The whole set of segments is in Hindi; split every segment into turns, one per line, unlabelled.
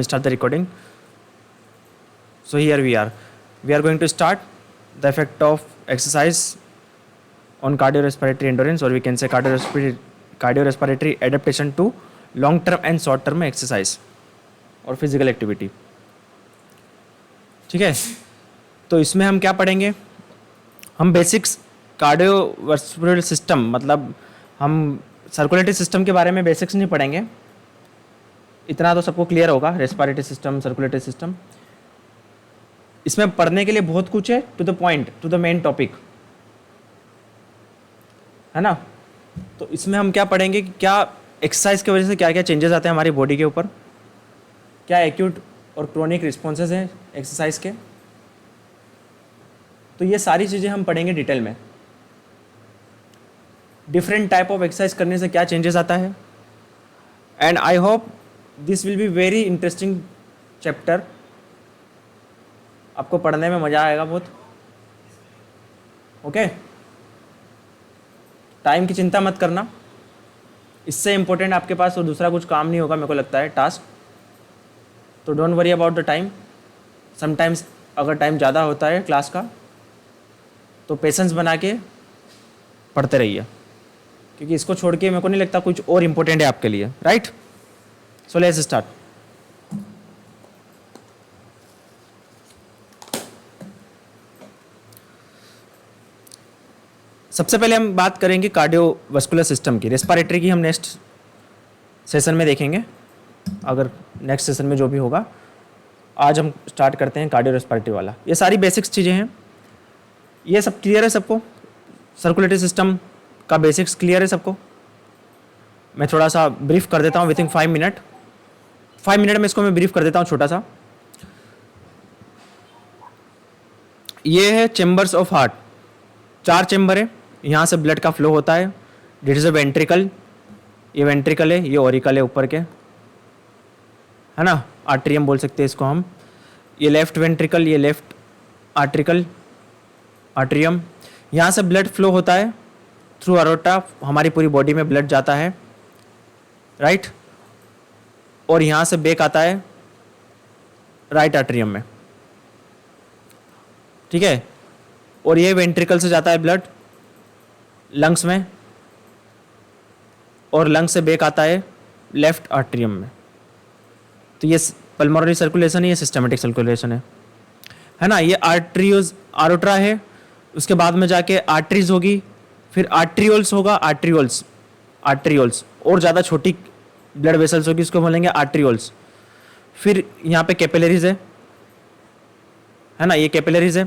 Start the recording. So here we are going to start the effect of exercise on cardiorespiratory endurance, or we can say cardiorespiratory adaptation to long term and short term exercise और फिजिकल एक्टिविटी. ठीक है, तो इसमें हम क्या पढ़ेंगे? हम बेसिक्स कार्डियोवास्कुलर सिस्टम, मतलब हम सर्कुलेटरी सिस्टम के बारे में बेसिक्स नहीं पढ़ेंगे, इतना तो सबको क्लियर होगा. रेस्पिरेटरी सिस्टम, सर्कुलेटरी सिस्टम, इसमें पढ़ने के लिए बहुत कुछ है. To the point, to the main topic, है ना. तो इसमें हम क्या पढ़ेंगे कि क्या एक्सरसाइज की वजह से क्या क्या चेंजेस आते हैं हमारी बॉडी के ऊपर, क्या एक्यूट और क्रोनिक रिस्पॉन्सेज हैं एक्सरसाइज के. तो ये सारी चीज़ें हम पढ़ेंगे डिटेल में. डिफरेंट टाइप ऑफ एक्सरसाइज करने से क्या चेंजेस आता है. And I hope this will be very interesting chapter. आपको पढ़ने में मज़ा आएगा बहुत. ओके, टाइम की चिंता मत करना, इससे इम्पोर्टेंट आपके पास और दूसरा कुछ काम नहीं होगा मेरे को लगता है, टास्क. तो don't worry about the time. Sometimes अगर टाइम ज़्यादा होता है क्लास का तो पेशेंस बना के पढ़ते रहिए, क्योंकि इसको छोड़ के मेरे को नहीं लगता कुछ और इम्पोर्टेंट है आपके लिए. Right, so let's start. सबसे पहले हम बात करेंगे कार्डियोवास्कुलर सिस्टम की. रेस्पिरेटरी की हम नेक्स्ट सेशन में देखेंगे, अगर नेक्स्ट सेशन में जो भी होगा. आज हम स्टार्ट करते हैं कार्डियो रेस्पिरेटरी वाला. ये सारी बेसिक्स चीज़ें हैं, ये सब क्लियर है सबको. सर्कुलेटरी सिस्टम का बेसिक्स क्लियर है सबको. मैं थोड़ा सा ब्रीफ कर देता हूँ विथिन 5 मिनट. 5 मिनट में इसको मैं ब्रीफ कर देता हूँ छोटा सा. ये है चेम्बर्स ऑफ हार्ट. 4 चेम्बर है, यहाँ से ब्लड का फ्लो होता है. दिस इज अ वेंट्रिकल, ये वेंट्रिकल है, ये ऑरिकल है ऊपर के, है ना. आर्ट्रियम बोल सकते हैं इसको हम. ये लेफ्ट वेंट्रिकल, ये लेफ्ट आर्ट्रिकल, आर्ट्रियम. यहाँ से ब्लड फ्लो होता है थ्रू अरोटा, हमारी पूरी बॉडी में ब्लड जाता है. राइट, और यहाँ से बेक आता है राइट आर्ट्रियम में. ठीक है, और ये वेंट्रिकल से जाता है ब्लड लंग्स में, और लंग्स से बेक आता है लेफ्ट आर्ट्रियम में. तो ये पल्मोनरी सर्कुलेशन है, ये सिस्टमेटिक सर्कुलेशन है ना. ये आर्ट्रियोज आरोट्रा है, उसके बाद में जाके आर्टरीज होगी, फिर आर्ट्रियोल्स होगा. आर्ट्रियोल्स और ज़्यादा छोटी ब्लड वेसल्स होगी, इसको बोलेंगे आर्ट्रियोल्स. फिर यहाँ पे कैपिलरीज है ना, ये कैपिलरीज है.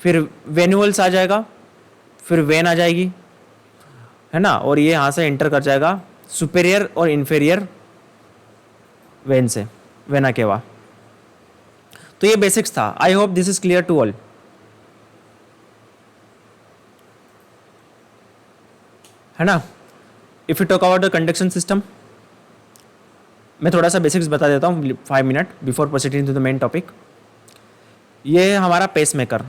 फिर वेन्यूल्स आ जाएगा, फिर वेन आ जाएगी, है ना. और ये यहाँ से एंटर कर जाएगा सुपेरियर और इन्फेरियर वेन से, वेना केवा. तो ये बेसिक्स था. I hope this is clear to all, है ना. If you talk about the conduction system, मैं थोड़ा सा बेसिक्स बता देता हूँ 5 minute before proceeding to the main topic. ये है हमारा पेस मेकर.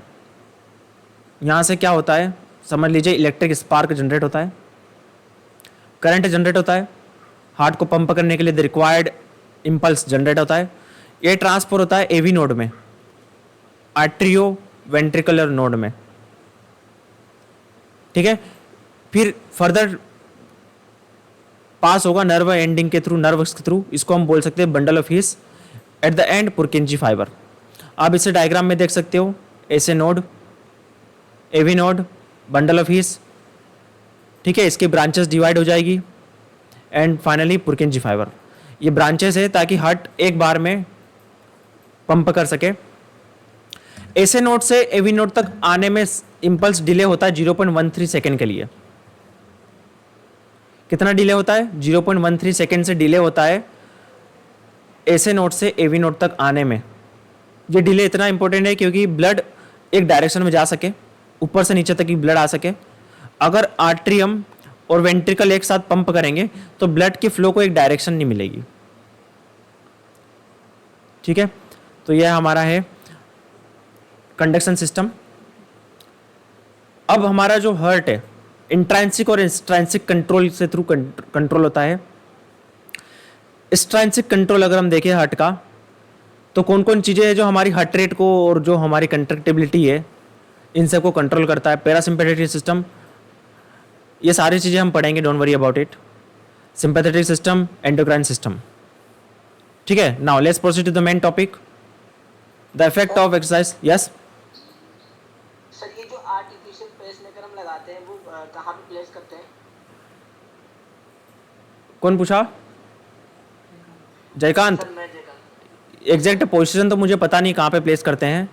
यहाँ से क्या होता है, समझ लीजिए इलेक्ट्रिक स्पार्क जनरेट होता है, करंट जनरेट होता है, हार्ट को पंप करने के लिए द रिक्वायर्ड इम्पल्स जनरेट होता है. ये ट्रांसफर होता है एवी नोड में, आर्ट्रियो वेंट्रिकुलर नोड में. ठीक है, फिर फर्दर पास होगा नर्व एंडिंग के थ्रू, नर्व्स के थ्रू. इसको हम बोल सकते हैं bundle of His. At the end Purkinje fibre. आप इसे डायग्राम में देख सकते हो, ऐसे node, AV node, bundle of His. ठीक है, इसके ब्रांचेस डिवाइड हो जाएगी एंड फाइनली पुरकिंजी फाइबर. ये ब्रांचेस है ताकि हार्ट एक बार में पंप कर सके. ऐसे नोड से एवी नोड तक आने में इंपल्स डिले होता है 0.13 सेकेंड के लिए. कितना डिले होता है? 0.13 सेकेंड से डिले होता है ऐसे नोड से एवी नोड तक आने में. ये डिले इतना इंपॉर्टेंट है क्योंकि ब्लड एक डायरेक्शन में जा सके, ऊपर से नीचे तक की ब्लड आ सके. अगर आर्ट्रियम और वेंट्रिकल एक साथ पंप करेंगे तो ब्लड की फ्लो को एक डायरेक्शन नहीं मिलेगी. ठीक है, तो यह हमारा है कंडक्शन सिस्टम. अब हमारा जो हार्ट है, इंट्रांसिक और एक्सट्रांसिक कंट्रोल से थ्रू कंट्रोल होता है. एक्सट्रांसिक कंट्रोल अगर हम देखें हार्ट का, तो कौन कौन चीज़ें हैं जो हमारी हार्ट रेट को और जो हमारी कंट्रैक्टिबिलिटी है इन सबको कंट्रोल करता है? पैरासिम्पैथेटिक सिस्टम, ये सारी चीज़ें हम पढ़ेंगे, don't worry about it. Sympathetic system, endocrine system, ठीक है। Now let's proceed to the main topic, the effect of exercise. Yes
sir, ये जो आर्टिफिशियल पेसमेकर हम लगाते हैं वो कहाँ पे प्लेस करते हैं?
कौन पूछा? जयकांत।
सर मैं जगह
एग्जैक्ट पोजीशन तो मुझे पता नहीं कहाँ पे प्लेस करते हैं,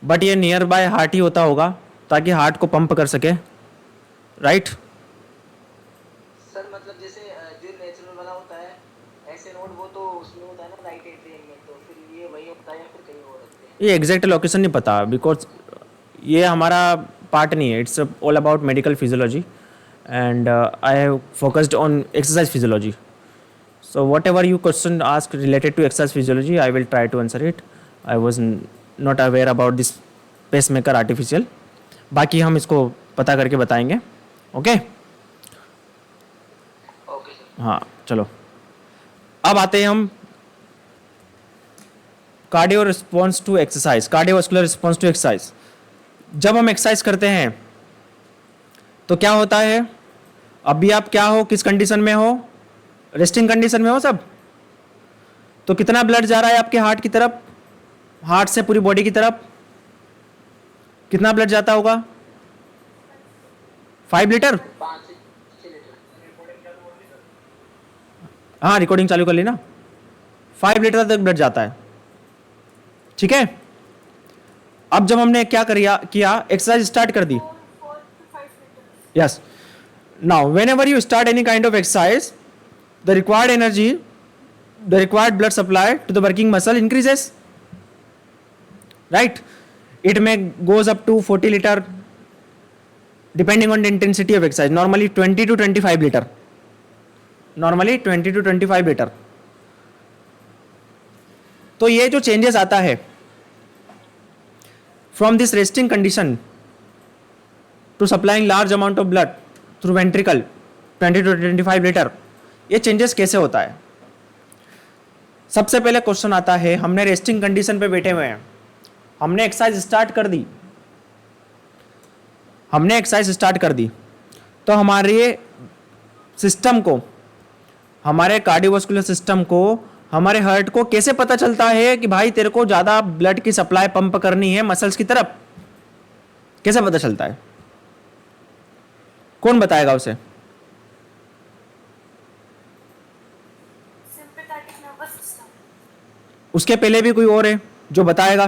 बट ये नियर बाय हार्ट ही होता होगा ताकि हार्ट को पंप कर सके, राइट?
सर मतलब जैसे जो नेचुरल वाला होता है ऐसे नोड, वो तो उसमें होता है ना राइट एट्रियम में, तो फिर ये वही होता है या फिर कहीं और रखते हैं?
ये एग्जैक्ट लोकेशन नहीं पता बिकॉज ये हमारा पार्ट नहीं है, it's all about medical physiology and I have focused on exercise physiology. So whatever you question asked related to exercise physiology, I will try to answer it. I was not aware about this pacemaker artificial. बाकी हम इसको पता करके बताएंगे, ओके?
Okay sir.
हाँ चलो, अब आते हैं हम cardio response to exercise, cardiovascular response to exercise. जब हम एक्सरसाइज करते हैं तो क्या होता है? अभी आप क्या हो, किस कंडीशन में हो? रेस्टिंग कंडीशन में हो सब। तो कितना ब्लड जा रहा है आपके हार्ट की तरफ, हार्ट से पूरी बॉडी की तरफ? कितना ब्लड जाता होगा? 5 लीटर।
5 से 6 लीटर।
हाँ रिकॉर्डिंग चालू कर ली ना। 5 लीटर तक ब्लड जाता है, ठीक है। अब जब हमने क्या किया एक्सरसाइज स्टार्ट कर दी। Yes, now whenever you start any kind of exercise, the required energy, the required blood supply to the working muscle increases, right? It may goes up to 40 liter depending on the intensity of exercise, normally 20 to 25 liter, normally 20 to 25 liter। तो ये जो चेंजेस आता है from this resting condition to supplying large amount of blood through ventricle 20 to 25 liter, ये चेंजेस कैसे होता है? सबसे पहले क्वेश्चन आता है, हमने रेस्टिंग कंडीशन पे बैठे हुए हैं, हमने एक्सरसाइज स्टार्ट कर दी, हमने एक्सरसाइज स्टार्ट कर दी, तो हमारे सिस्टम को, हमारे कार्डियोवास्कुलर सिस्टम को, हमारे हार्ट को कैसे पता चलता है कि भाई तेरे को ज़्यादा ब्लड की सप्लाई पंप करनी है मसल्स की तरफ? कैसे पता चलता है? कौन बताएगा उसे? उसके पहले भी कोई और है जो बताएगा?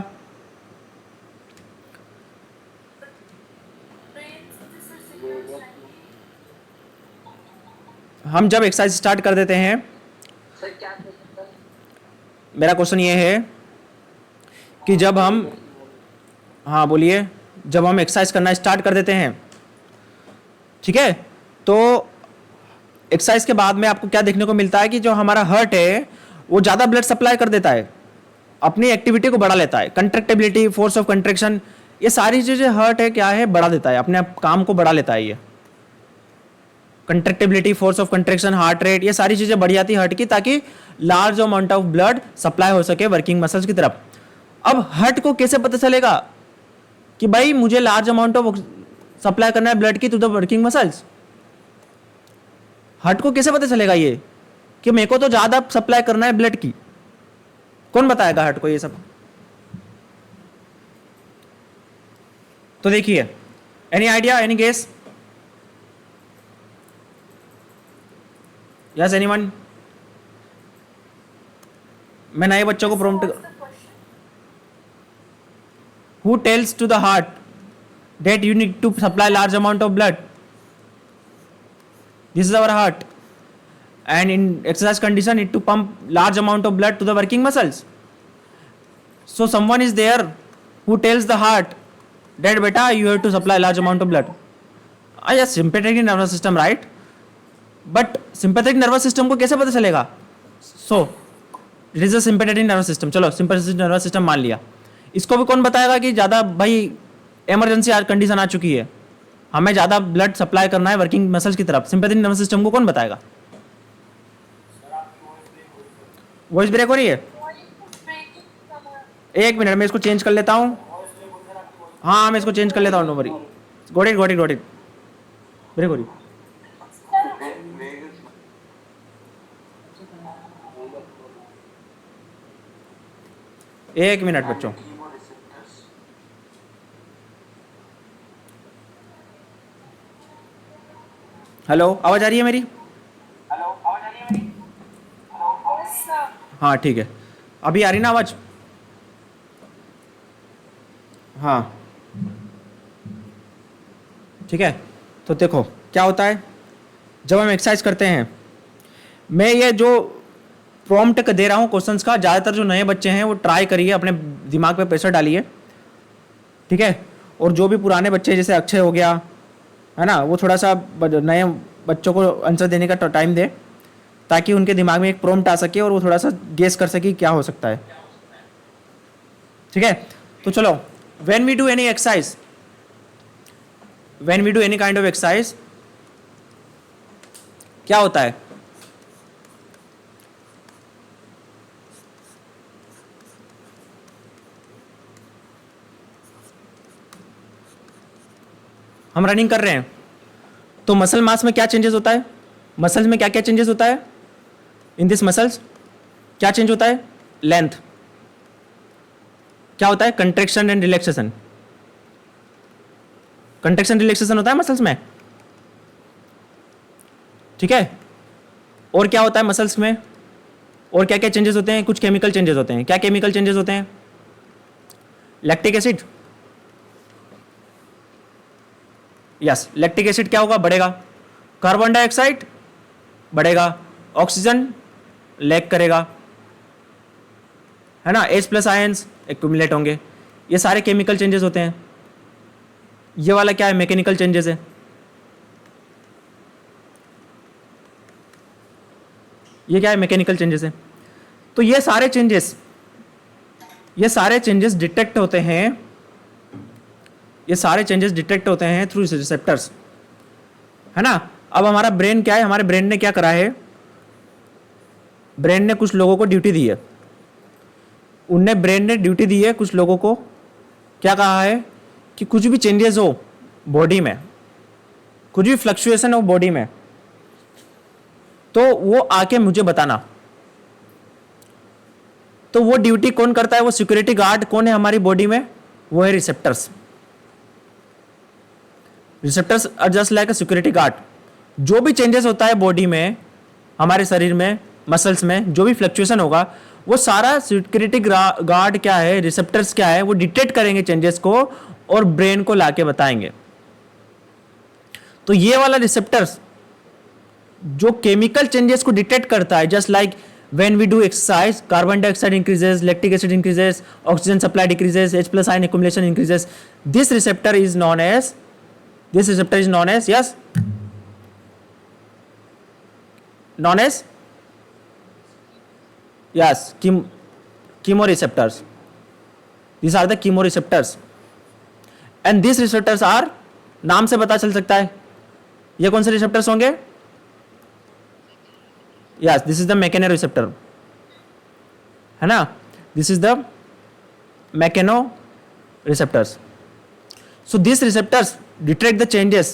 हम जब एक्सरसाइज स्टार्ट कर देते हैं,
सर क्या क्वेश्चन था?
मेरा क्वेश्चन ये है कि जब हम, हाँ बोलिए, जब हम एक्सरसाइज करना स्टार्ट कर देते हैं, ठीक है, तो एक्सरसाइज के बाद में आपको क्या देखने को मिलता है कि जो हमारा हार्ट है वो ज़्यादा ब्लड सप्लाई कर देता है, अपनी एक्टिविटी को बढ़ा लेता है, कंट्रैक्टिबिलिटी, फोर्स ऑफ कंट्रैक्शन, ये सारी चीज़ें हार्ट है क्या है, बढ़ा देता है, अपने काम को बढ़ा लेता है। ये contractibility, force of contraction, heart rate, ये सारी चीज़ें बढ़ जाती है हार्ट की, ताकि large amount of blood supply हो सके वर्किंग मसल्स की तरफ। अब हार्ट को कैसे पता चलेगा कि भाई मुझे लार्ज अमाउंट ऑफ सप्लाई करना है ब्लड की to the working muscles? Heart को कैसे पता चलेगा ये कि मेरे को तो ज़्यादा सप्लाई करना है ब्लड की? कौन बताएगा हार्ट को ये सब? तो देखिए, any idea, any guess? Yes anyone? मैं नए बच्चों को prompt, who tells to the heart that you need to supply large amount of blood? This is our heart, and in exercise condition it to pump large amount of blood to the working muscles. So someone is there who tells the heart that beta you have to supply large amount of blood. yes, sympathetic nervous system, right? But sympathetic nervous system को कैसे पता चलेगा? So it is a sympathetic nervous system. चलो sympathetic nervous system मान लिया, इसको भी कौन बताएगा कि ज़्यादा भाई इमरजेंसी कंडीशन आ चुकी है, हमें ज़्यादा ब्लड सप्लाई करना है वर्किंग मसल्स की तरफ? सिंपैथेटिक नर्वस सिस्टम को कौन बताएगा? वॉइस ब्रेक हो रही है? एक मिनट, मैं इसको चेंज कर लेता हूँ। हाँ मैं इसको चेंज कर लेता हूँ, no worry. Got it got it got it, very good. एक मिनट बच्चों। हेलो, आवाज आ रही है मेरी? हाँ ठीक है, अभी आ रही ना आवाज? हाँ ठीक है। तो देखो क्या होता है जब हम एक्सरसाइज करते हैं। मैं ये जो प्रॉम्प्ट दे रहा हूँ क्वेश्चंस का, ज़्यादातर जो नए बच्चे हैं वो ट्राई करिए, अपने दिमाग पे प्रेशर डालिए, ठीक है। और जो भी पुराने बच्चे जैसे अक्षय हो गया है ना, वो थोड़ा सा नए बच्चों को आंसर देने का टाइम दे, ताकि उनके दिमाग में एक प्रॉम्प्ट आ सके और वो थोड़ा सा गेस कर सके क्या हो सकता है, ठीक है। तो चलो, when we do any exercise, when we do any kind of exercise, क्या होता है? हम रनिंग कर रहे हैं तो मसल मास में क्या चेंजेस होता है? मसल्स में क्या क्या चेंजेस होता है? इन दिस मसल्स क्या चेंज होता है? लेंथ। क्या होता है? Contraction and relaxation. Contraction relaxation होता है मसल्स में, ठीक है। और क्या होता है मसल्स में? और क्या क्या चेंजेस होते हैं? कुछ केमिकल चेंजेस होते हैं। क्या केमिकल चेंजेस होते हैं? Lactic acid, yes, lactic acid क्या होगा? बढ़ेगा। कार्बन डाइऑक्साइड बढ़ेगा, ऑक्सीजन लैक करेगा, है ना। H+ आयंस एक्यूमुलेट होंगे। ये सारे केमिकल चेंजेस होते हैं। ये वाला क्या है? मैकेनिकल चेंजेस है। ये क्या है? मैकेनिकल चेंजेस है। तो ये सारे चेंजेस डिटेक्ट होते हैं, ये सारे चेंजेस डिटेक्ट होते हैं थ्रू रिसेप्टर्स, है ना। अब हमारा ब्रेन क्या है? हमारे ब्रेन ने क्या करा है? ब्रेन ने कुछ लोगों को ड्यूटी दी है, ब्रेन ने ड्यूटी दी है कुछ लोगों को, क्या कहा है कि कुछ भी चेंजेस हो बॉडी में, कुछ भी फ्लक्चुएशन हो बॉडी में, तो वो आके मुझे बताना। तो वो ड्यूटी कौन करता है? वो सिक्योरिटी गार्ड कौन है हमारी बॉडी में? वो है receptors. Receptors are just like a security guard. जो भी चेंजेस होता है बॉडी में, हमारे शरीर में, मसल्स में, जो भी फ्लक्चुएशन होगा, वो सारा सिक्योरिटी गार्ड क्या है? रिसेप्टर्स क्या है? वो डिटेक्ट करेंगे चेंजेस को और ब्रेन को लाके बताएंगे। तो ये वाला रिसेप्टर्स जो केमिकल चेंजेस को डिटेक्ट करता है, just like when we do exercise, carbon dioxide increases, lactic acid increases, oxygen supply decreases, H+ ion accumulation increases. This receptor is known as yes, known as yes, chemoreceptors. These are the chemoreceptors, and these receptors are, नाम से पता चल सकता है ये कौन से रिसेप्टर्स होंगे? Yes, this is the mechanoreceptor, है ना। This is the mechanoreceptors. So these receptors detect the changes,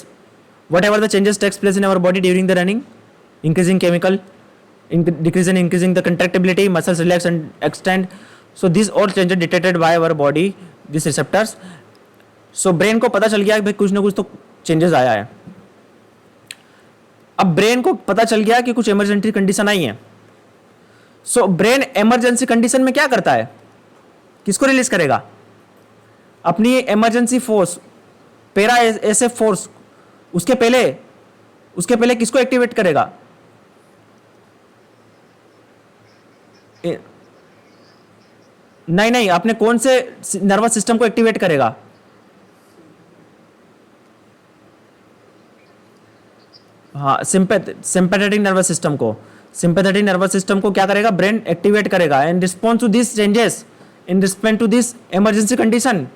whatever the changes takes place in our body during the running, increasing chemical, increasing the contractibility, muscles relax and extend. So these all changes detected by our body, these receptors. So brain को पता चल गया कि भाई कुछ ना कुछ तो changes आया है। अब ब्रेन को पता चल गया कि कुछ इमरजेंसी कंडीशन आई है। सो ब्रेन इमरजेंसी कंडीशन में क्या करता है? किसको रिलीज करेगा? अपनी emergency force, para SF force. उसके पहले किसको एक्टिवेट करेगा? नहीं, आपने कौन से नर्वस सिस्टम को एक्टिवेट करेगा? हाँ, सिंपैथेटिक नर्वस सिस्टम को। सिंपैथेटिक नर्वस सिस्टम को क्या करेगा? ब्रेन एक्टिवेट करेगा। In response to this changes, in response to this emergency condition,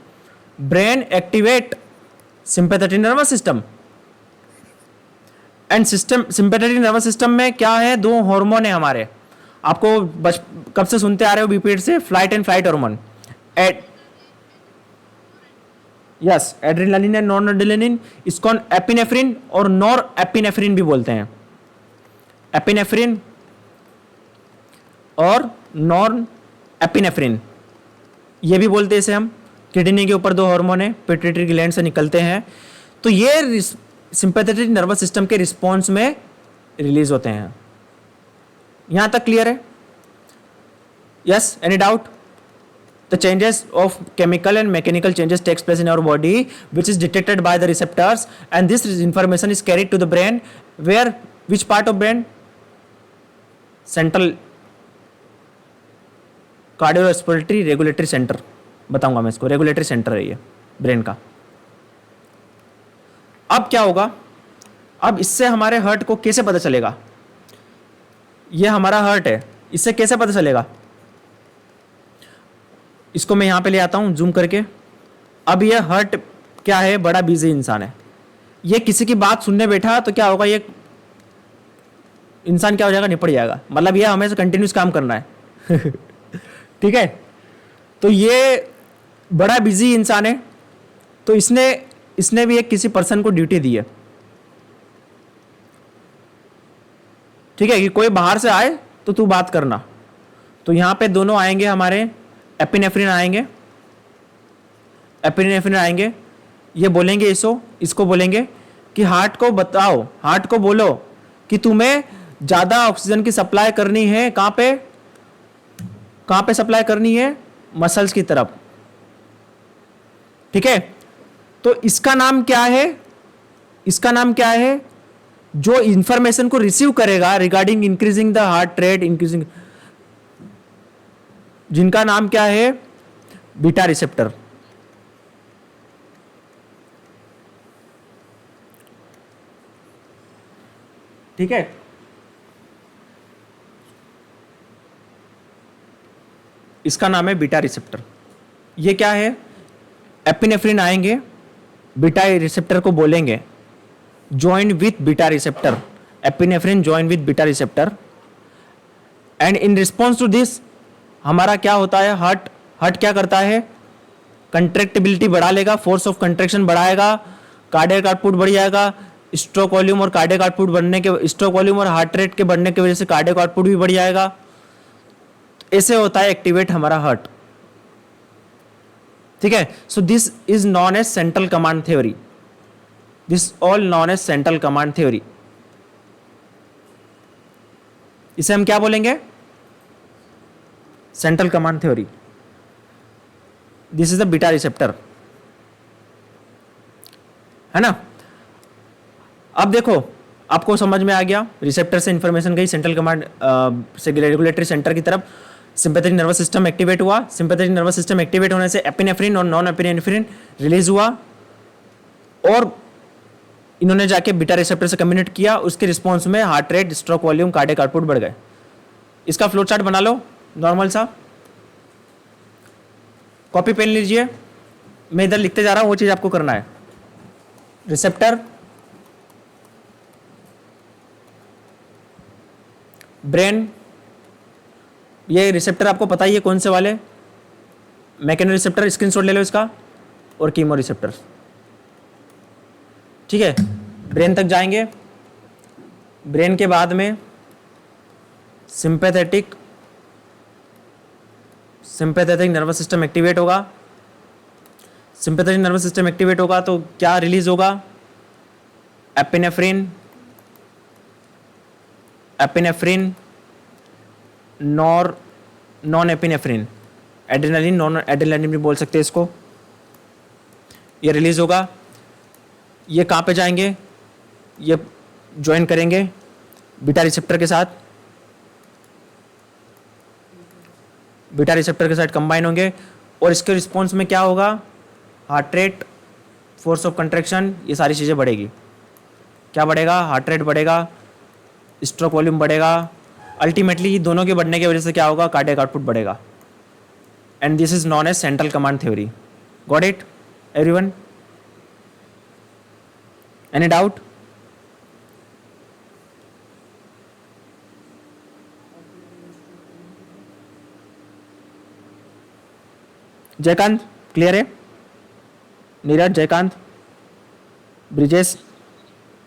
brain activate sympathetic nervous system. And sympathetic nervous system में क्या है? 2 हार्मोन है हमारे। आपको कब से सुनते आ रहे हो बीपीड से, flight and flight hormone. Ad yes, adrenaline and non adrenaline, इसको एपिनेफ्रिन और नॉर एपिनेफ्रिन भी बोलते हैं। एपिनेफ्रिन और नॉन एपिनेफ्रिन ये भी बोलते हैं इसे हम। किडनी के ऊपर दो हार्मोन है, पिट्यूटरी ग्लैंड से निकलते हैं, तो ये सिंपैथेटिक नर्वस सिस्टम के रिस्पॉन्स में रिलीज होते हैं। यहां तक क्लियर है? Yes, any doubt? The changes of chemical and mechanical changes takes place in our body, which is detected by the receptors, and this information is carried to the brain, where which part of brain? Central cardiorespiratory regulatory centre, बताऊंगा मैं इसको, रेगुलेटरी सेंटर है ये ब्रेन का। अब क्या होगा? अब इससे हमारे हार्ट को कैसे पता चलेगा? ये हमारा हार्ट है, इससे कैसे पता चलेगा? इसको मैं यहां पे ले आता हूं जूम करके। अब ये हार्ट क्या है? बड़ा बिजी इंसान है। ये किसी की बात सुनने बैठा तो क्या होगा? ये इंसान क्या हो जाएगा? निपट जाएगा। मतलब ये हमें कंटिन्यूस काम करना है ठीक है? तो ये बड़ा बिजी इंसान है, तो इसने भी एक किसी पर्सन को ड्यूटी दी है, ठीक है, कि कोई बाहर से आए तो तू बात करना। तो यहां पे दोनों आएंगे, हमारे एपिनेफ्रिन आएंगे, एपिनेफ्रिन आएंगे, ये बोलेंगे इसको बोलेंगे कि हार्ट को बताओ, हार्ट को बोलो कि तुम्हें ज्यादा ऑक्सीजन की सप्लाई करनी है। कहां पे सप्लाई करनी है? मसल्स की तरफ, ठीक है? तो इसका नाम क्या है? इसका नाम क्या है? जो इंफॉर्मेशन को रिसीव करेगा regarding increasing the heart rate, increasing, जिनका नाम क्या है? Beta receptor. ठीक है? इसका नाम है बीटा रिसेप्टर। ये क्या है? एपिनेफ्रिन आएंगे, बीटा रिसेप्टर को बोलेंगे join with beta receptor, epinephrine join with beta receptor, and in response to this हमारा क्या होता है? हार्ट क्या करता है? कंट्रैक्टिबिलिटी बढ़ा लेगा, फोर्स ऑफ कंट्रैक्शन बढ़ाएगा, कार्डियक आउटपुट बढ़ जाएगा। स्ट्रोक वॉल्यूम और कार्डियक आउटपुट बढ़ने के, स्ट्रोक वॉल्यूम और हार्ट रेट के बढ़ने की वजह से कार्डियक आउटपुट भी बढ़ जाएगा। ऐसे होता है एक्टिवेट हमारा हार्ट, ठीक है? So this is known as central command theory, this all known as central command theory. इसे हम क्या बोलेंगे? Central command theory. This is the beta receptor, है ना? अब देखो, आपको समझ में आ गया, रिसेप्टर से इंफॉर्मेशन गई सेंट्रल कमांड से रेगुलेटरी सेंटर की तरफ, सिंपैथेटिक नर्वस सिस्टम एक्टिवेट हुआ। सिंपैथेटिक नर्वस सिस्टम एक्टिवेट होने से एपिनेफ्रिन और नॉन एपिनेफ्रिन रिलीज हुआ, और इन्होंने जाके बीटा रिसेप्टर से कम्युनिकेट किया। उसके रिस्पॉन्स में heart rate, stroke volume, cardiac output बढ़ गए। इसका फ्लो चार्ट बना लो नॉर्मल सा, कॉपी पेन लीजिए, मैं इधर लिखते जा रहा हूं, वो चीज आपको करना है। रिसेप्टर, ब्रेन, ये रिसेप्टर आपको पता ही है कौन से वाले, मैकेनो रिसेप्टर, स्क्रीनशॉट ले लो इसका, और कीमो रिसेप्टर, ठीक है? ब्रेन तक जाएंगे, ब्रेन के बाद में सिंपैथेटिक नर्वस सिस्टम एक्टिवेट होगा। सिंपैथेटिक नर्वस सिस्टम एक्टिवेट होगा तो क्या रिलीज होगा? Epinephrine, non epinephrine, adrenaline, non adrenaline भी बोल सकते हैं इसको, ये रिलीज होगा। ये कहाँ पे जाएंगे? ये ज्वाइन करेंगे बीटा रिसेप्टर के साथ, बीटा रिसेप्टर के साथ कंबाइन होंगे, और इसके रिस्पॉन्स में क्या होगा? Heart rate, force of contraction, ये सारी चीज़ें बढ़ेगी। क्या बढ़ेगा? हार्ट रेट बढ़ेगा, स्ट्रोक वॉल्यूम बढ़ेगा, अल्टीमेटली दोनों के बढ़ने की वजह से क्या होगा? कार्डियक आउटपुट बढ़ेगा। And this is known as central command theory. Got it everyone? Any doubt? Jaikant clear है? नीरज, जयकांत, ब्रिजेश,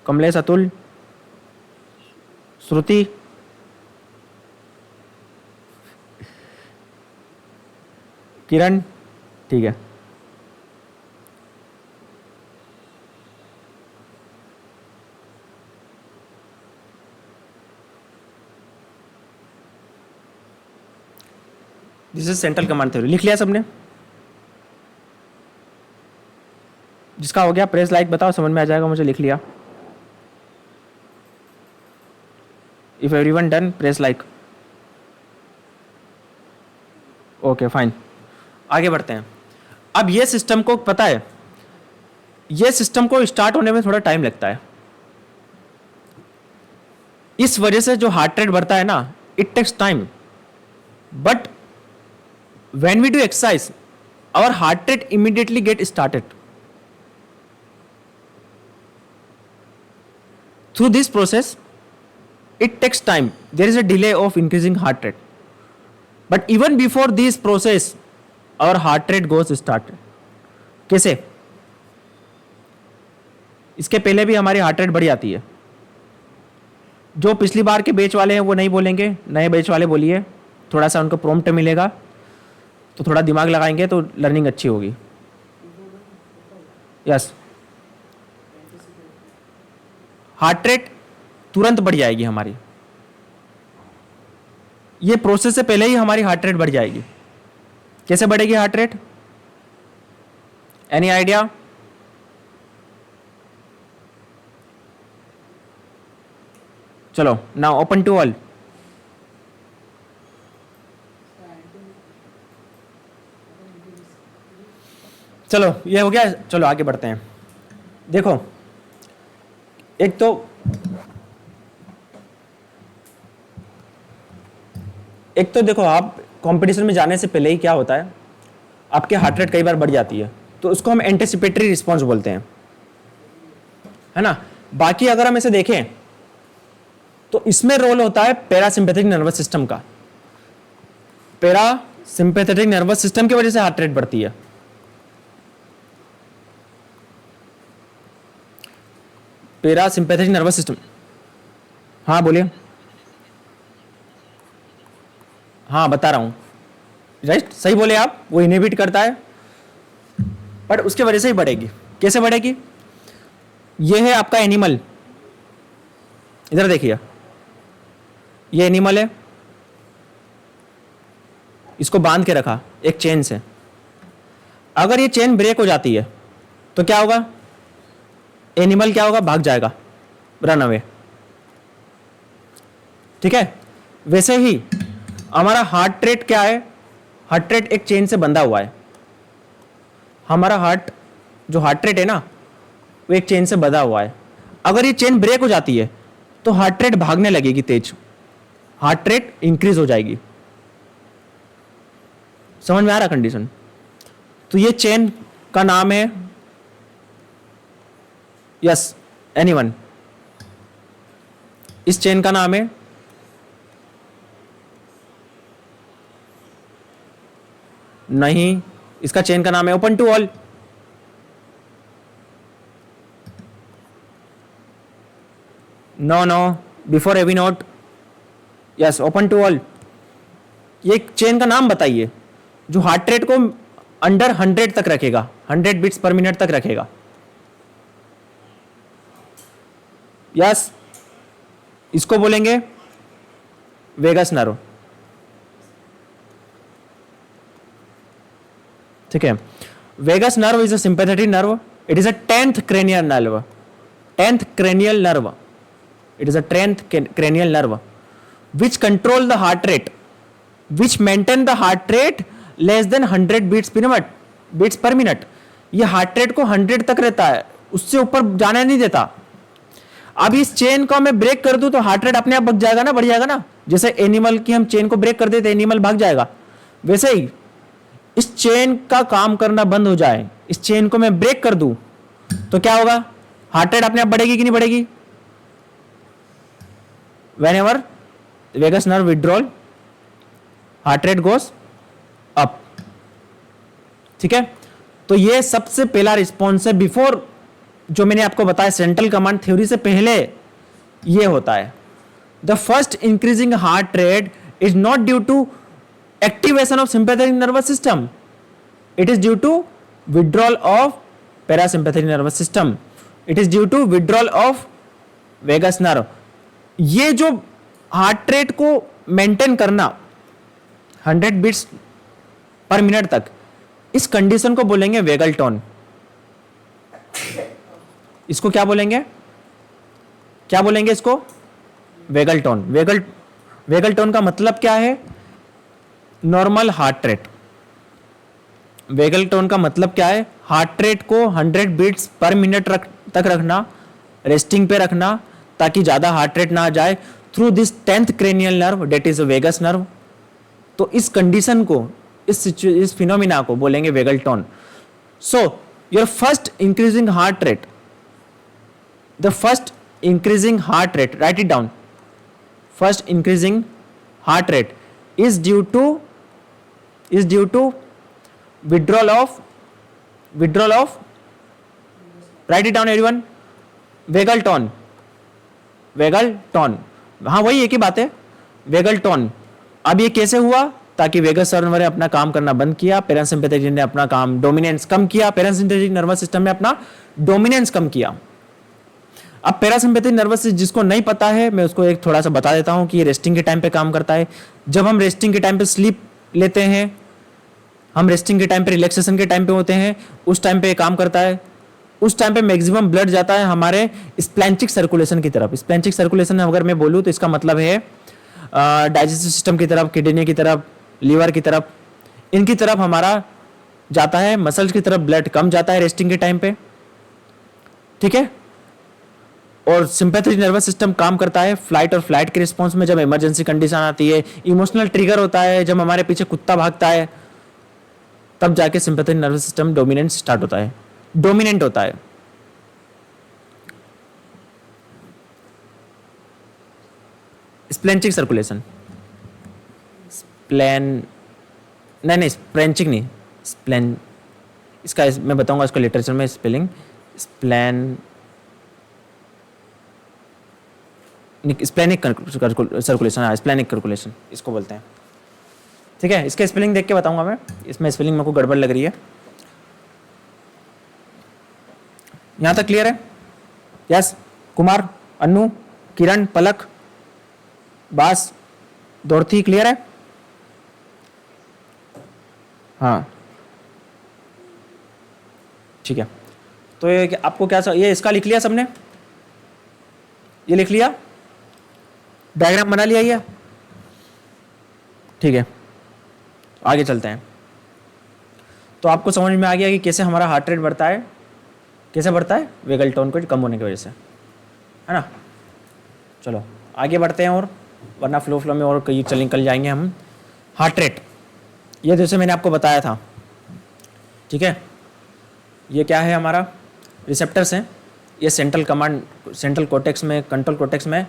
कमलेश, अतुल, श्रुति, किरण, ठीक है। This is central command theory. लिख लिया सबने? जिसका हो गया प्रेस लाइक बताओ, समझ में आ जाएगा मुझे। लिख लिया? If everyone done press like. Okay fine, आगे बढ़ते हैं। अब ये सिस्टम को पता है, ये सिस्टम को स्टार्ट होने में थोड़ा टाइम लगता है। इस वजह से जो हार्ट रेट बढ़ता है ना, it takes time. But when we do exercise, our heart rate immediately get started. Through this process, it takes time. There is a delay of increasing heart rate. But even before this process, our heart rate goes started. कैसे? इसके पहले भी हमारी हार्ट रेट बढ़ जाती है। जो पिछली बार के बैच वाले हैं वो नहीं बोलेंगे, नए बैच वाले बोलिए, थोड़ा सा उनको प्रॉम्प्ट मिलेगा तो थोड़ा दिमाग लगाएंगे तो लर्निंग अच्छी होगी। यस, हार्ट रेट तुरंत बढ़ जाएगी हमारी। ये प्रोसेस से पहले ही हमारी हार्ट रेट बढ़ जाएगी। कैसे बढ़ेगी हार्ट रेट? Any idea? चलो नाउ ओपन टू ऑल। चलो ये हो गया, चलो आगे बढ़ते हैं। देखो एक तो देखो, आप कंपटीशन में जाने से पहले ही क्या होता है, आपके हार्ट रेट कई बार बढ़ जाती है, तो उसको हम एंटिसिपेटरी रिस्पॉन्स बोलते हैं, है ना। बाकी अगर हम इसे देखें तो इसमें रोल होता है पैरासिम्पैथिक नर्वस सिस्टम का। पैरासिम्पैथिक नर्वस सिस्टम की वजह से हार्ट रेट बढ़ती है। पैरासिम्पैथिक नर्वस सिस्टम, हाँ बोलिए। हाँ बता रहा हूं, राइट, सही बोले आप, वो इनहिबिट करता है, पर उसके वजह से ही बढ़ेगी। कैसे बढ़ेगी? ये है आपका एनिमल, इधर देखिए, ये एनिमल है, इसको बांध के रखा एक चेन से। अगर ये चेन ब्रेक हो जाती है तो क्या होगा? एनिमल क्या होगा? भाग जाएगा, रन अवे। ठीक है, वैसे ही हमारा हार्ट रेट क्या है? हार्ट रेट एक चेन से बंधा हुआ है। हमारा जो हार्ट रेट है ना, वो एक चेन से बंधा हुआ है। अगर ये चेन ब्रेक हो जाती है तो हार्ट रेट भागने लगेगी तेज, हार्ट रेट इंक्रीज हो जाएगी। समझ में आ रहा कंडीशन? तो ये चेन का नाम है, यस एनीवन, इस चेन का नाम है नहीं, इसका चेन का नाम है open to all. No before AV node, yes open to all. ये चेन का नाम बताइए जो हार्ट रेट को अंडर 100 तक रखेगा, 100 बीट्स पर मिनट तक रखेगा। यस, इसको बोलेंगे वेगस नर्व। ठीक है, vagus nerve is a sympathetic nerve, it is a 10th cranial nerve, 10th cranial nerve, it is a 10th cranial nerve which control the heart rate, which maintain the heart rate less than 100 beats per minute। ये हार्ट रेट को 100 तक रहता है, उससे ऊपर जाने नहीं देता। अब इस चेन को मैं ब्रेक कर दूं तो हार्ट रेट अपने आप बढ़ जाएगा ना, बढ़ जाएगा ना। जैसे एनिमल की हम चेन को ब्रेक कर देते, एनिमल भाग जाएगा, वैसे ही इस चेन का काम करना बंद हो जाए, इस चेन को मैं ब्रेक कर दूं तो क्या होगा? हार्ट रेट अपने आप बढ़ेगी कि नहीं बढ़ेगी? whenever vagus nerve withdrawal, heart rate goes up। ठीक है, तो ये सबसे पहला रिस्पॉन्स है बिफोर, जो मैंने आपको बताया सेंट्रल कमांड थ्योरी से पहले ये होता है। The first increasing heart rate is not due to activation of sympathetic nervous system, it is due to withdrawal of parasympathetic nervous system, it is due to withdrawal of vagus nerve. ये जो हार्ट रेट को मेंटेन करना 100 बीट्स पर मिनट तक, इस कंडीशन को बोलेंगे वेगल टोन। इसको क्या बोलेंगे, क्या बोलेंगे इसको, वेगल टोन। वेगल टोन का मतलब क्या है, normal heart rate. Vagal tone का मतलब क्या है, हार्ट रेट को 100 बीट्स पर मिनट तक रखना, रेस्टिंग पे रखना, ताकि ज्यादा हार्ट रेट ना आ जाए, through this 10th cranial nerve that is vagus nerve. तो इस कंडीशन को, इस फिनोमिना को बोलेंगे vagal tone. So your first increasing heart rate, the first increasing heart rate, write it down, first increasing heart rate is due to withdrawal of, write it down everyone, vagal tone, vagal tone. हाँ वही एक ही बात है, वेगल टोन। अब ये कैसे हुआ, ताकि वेगस नर्व ने अपना काम करना बंद किया, पैरासिम्पैथेटिक ने अपना काम डोमिनेंस कम किया, पैरासिम्पैथेटिक नर्वस सिस्टम ने अपना डोमिनेंस कम किया। अब पैरासिम्पैथेटिक नर्वस सिस्टम जिसको नहीं पता है, मैं उसको एक थोड़ा सा बता देता हूं कि ये रेस्टिंग के टाइम पे काम करता है। जब हम रेस्टिंग के टाइम पे स्लीप लेते हैं, हम रेस्टिंग के टाइम पे, रिलैक्सेशन के टाइम पे होते हैं, उस टाइम पे ये काम करता है। उस टाइम पे मैक्सिमम ब्लड जाता है हमारे स्प्लैंचिक सर्कुलेशन की तरफ। स्प्लैंचिक सर्कुलेशन अगर मैं बोलूँ तो इसका मतलब है डाइजेस्टिव सिस्टम की तरफ, किडनी की तरफ, लीवर की तरफ, इनकी तरफ हमारा जाता है। मसल्स की तरफ ब्लड कम जाता है रेस्टिंग के टाइम पे, ठीक है। और सिंपैथेटिक नर्वस सिस्टम काम करता है फ्लाइट और फ्लाइट के रिस्पॉन्स में, जब इमरजेंसी कंडीशन आती है, इमोशनल ट्रिगर होता है, जब हमारे पीछे कुत्ता भागता है, तब जाके sympathetic nervous system dominant start होता है, डोमिनेंट होता है। स्प्लेंचिक सर्कुलेशन, नहीं स्प्लेंचिक नहीं, स्प्लेन, इसका मैं बताऊंगा इसको लिटरेचर में स्पेलिंग, स्प्लेनिक सर्कुलेशन, हाँ स्प्लेनिक सर्कुलेशन इसको बोलते हैं, ठीक है। इसके स्पेलिंग देख के बताऊंगा मैं, इसमें स्पेलिंग मेरे को गड़बड़ लग रही है। यहां तक क्लियर है? यस, कुमार, अन्नू, किरण, पलक, बास, दोर्थी, क्लियर है? हाँ ठीक है। तो ये आपको क्या, ये इसका लिख लिया सबने, ये लिख लिया, डायग्राम बना लिया ये, ठीक है। आगे चलते हैं। तो आपको समझ में आ गया कि कैसे हमारा हार्ट रेट बढ़ता है, कैसे बढ़ता है, वेगल टोन को कम होने की वजह से, है ना। चलो आगे बढ़ते हैं, और वरना फ्लो में और कहीं निकल जाएंगे हम। हार्ट रेट, ये जैसे मैंने आपको बताया था, ठीक है। ये क्या है, हमारा रिसेप्टर्स हैं। ये सेंट्रल कमांड, सेंट्रल कोर्टेक्स में, कंट्रोल कोर्टेक्स में,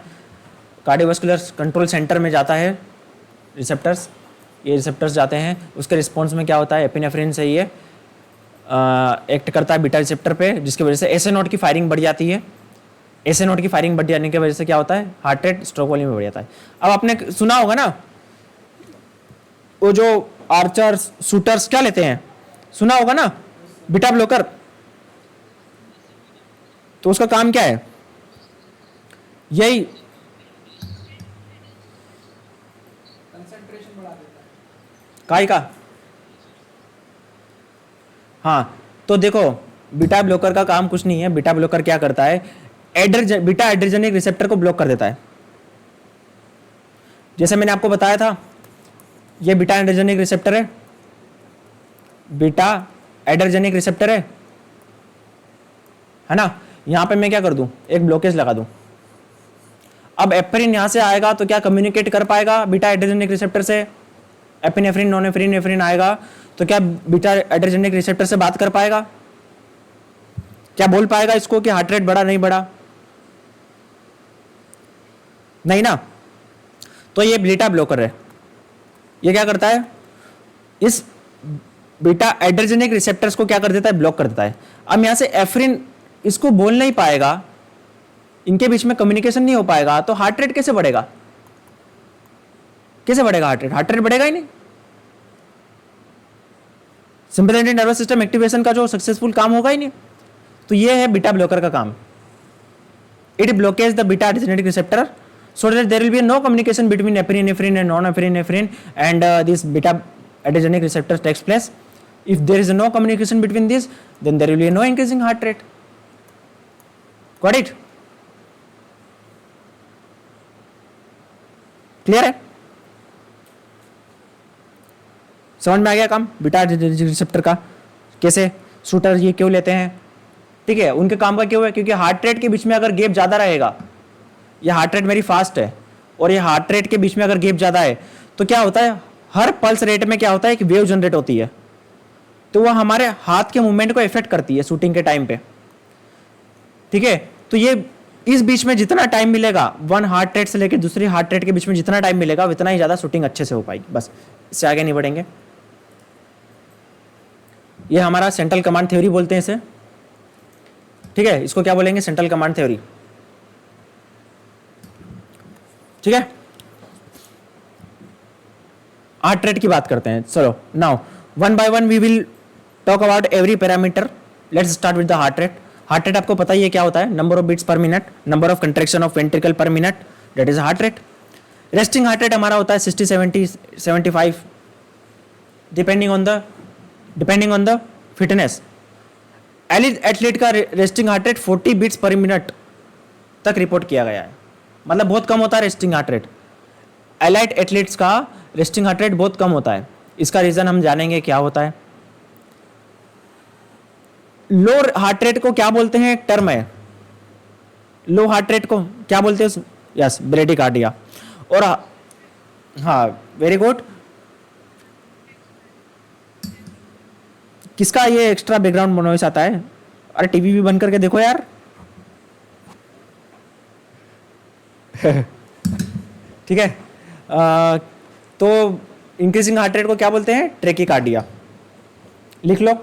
कार्डियोवास्कुलर कंट्रोल सेंटर में जाता है रिसेप्टर्स। ये रिसेप्टर्स जाते हैं, उसके रिस्पॉन्स में क्या होता है, एपिनेफ्रिन से ये एक्ट करता है बीटा रिसेप्टर पे, जिसकी वजह से एसए नोड की फायरिंग बढ़ जाती है। एसए नोड की फायरिंग बढ़ जाने की वजह से क्या होता है, हार्ट रेट स्ट्रोक वॉल्यूम में बढ़ जाता है। अब आपने सुना होगा ना, वो जो आर्चर्स, शूटर्स क्या लेते हैं, सुना होगा ना, बीटा ब्लॉकर। तो उसका काम क्या है, यही कंसंट्रेशन बढ़ा देता है, काय का। हाँ तो देखो, बीटा ब्लॉकर का काम कुछ नहीं है। बीटा ब्लॉकर क्या करता है, बीटा एड्रेनर्जिक रिसेप्टर को ब्लॉक कर देता है। जैसे मैंने आपको बताया था, ये बीटा एड्रेनर्जिक रिसेप्टर है, बीटा एड्रेनर्जिक रिसेप्टर है ना। यहां पे मैं क्या कर दूं, एक ब्लॉकेज लगा दूं। अब एपिनेफ्रिन यहां से आएगा तो क्या कम्युनिकेट कर पाएगा बीटा एड्रेनर्जिक रिसेप्टर से, एपिनेफ्रिन, नॉनेफ्रिन, नेफ्रिन आएगा तो क्या बीटा एड्रेनर्जिक रिसेप्टर से बात कर पाएगा, क्या बोल पाएगा इसको कि हार्ट रेट बढ़ा नहीं बढ़ा, नहीं ना। तो ये बीटा ब्लॉकर है, ये क्या करता है, इस बीटा एड्रेजेनिक रिसेप्टर्स को क्या कर देता है, ब्लॉक कर देता है। अब यहां से एफ्रिन इसको बोल नहीं पाएगा, इनके बीच में कम्युनिकेशन नहीं हो पाएगा, तो हार्ट रेट कैसे बढ़ेगा, कैसे बढ़ेगा हार्ट रेट बढ़ेगा ही नहीं। सिंपैथेटिक नर्वस सिस्टम एक्टिवेशन का जो सक्सेसफुल काम होगा ही नहीं। तो ये है बीटा ब्लॉकर का काम। It blockage the beta adrenergic receptor so that there will be no communication between epinephrine and non-epinephrine and this beta adrenergic receptor takes place. If there is no communication between these, then there will be no increasing heart rate. Got it? Clear है? समझ में आ गया काम बीटा एड्रेनर्जिक रिसेप्टर का, कैसे शूटर ये क्यों लेते हैं, ठीक है। उनके काम का क्यों है, क्योंकि हार्ट रेट के बीच में अगर गैप ज़्यादा रहेगा, ये हार्ट रेट मेरी फास्ट है और ये हार्ट रेट के बीच में अगर गैप ज़्यादा है तो क्या होता है, हर पल्स रेट में क्या होता है कि वेव जनरेट होती है, तो वह हमारे हाथ के मूवमेंट को इफेक्ट करती है शूटिंग के टाइम पे, ठीक है। तो ये इस बीच में जितना टाइम मिलेगा, वन हार्ट रेट से लेकर दूसरी हार्ट रेट के बीच में जितना टाइम मिलेगा उतना ही ज़्यादा शूटिंग अच्छे से हो पाएगी। बस इससे आगे नहीं बढ़ेंगे। ये हमारा सेंट्रल कमांड थ्योरी बोलते हैं इसे, ठीक है। इसको क्या बोलेंगे, सेंट्रल कमांड थ्योरी, ठीक है। हार्ट रेट की बात करते हैं, चलो now one by one we will talk about every parameter. Let's start with the heart rate. Heart rate आपको पता ही है क्या होता है, number of beats per minute, number of contraction of ventricle per minute, that is heart rate. Resting heart rate हमारा होता है 60, 70, 75 depending on the fitness. Elite athlete का resting heart rate 40 beats per minute तक रिपोर्ट किया गया है, मतलब बहुत कम होता है resting heart rate. Elite athletes का रेस्टिंग हार्ट रेट बहुत कम होता है, इसका रीजन हम जानेंगे क्या होता है। लो हार्ट रेट को क्या बोलते हैं, एक टर्म है, लो हार्ट रेट को क्या बोलते हैं, यस ब्रेडिकार्डिया। और हाँ वेरी गुड, किसका ये एक्स्ट्रा बैकग्राउंड नॉइस आता है, अरे टीवी भी बंद करके देखो यार ठीक है। तो इंक्रीजिंग हार्ट रेट को क्या बोलते हैं, ट्रेकिकार्डिया। लिख लो,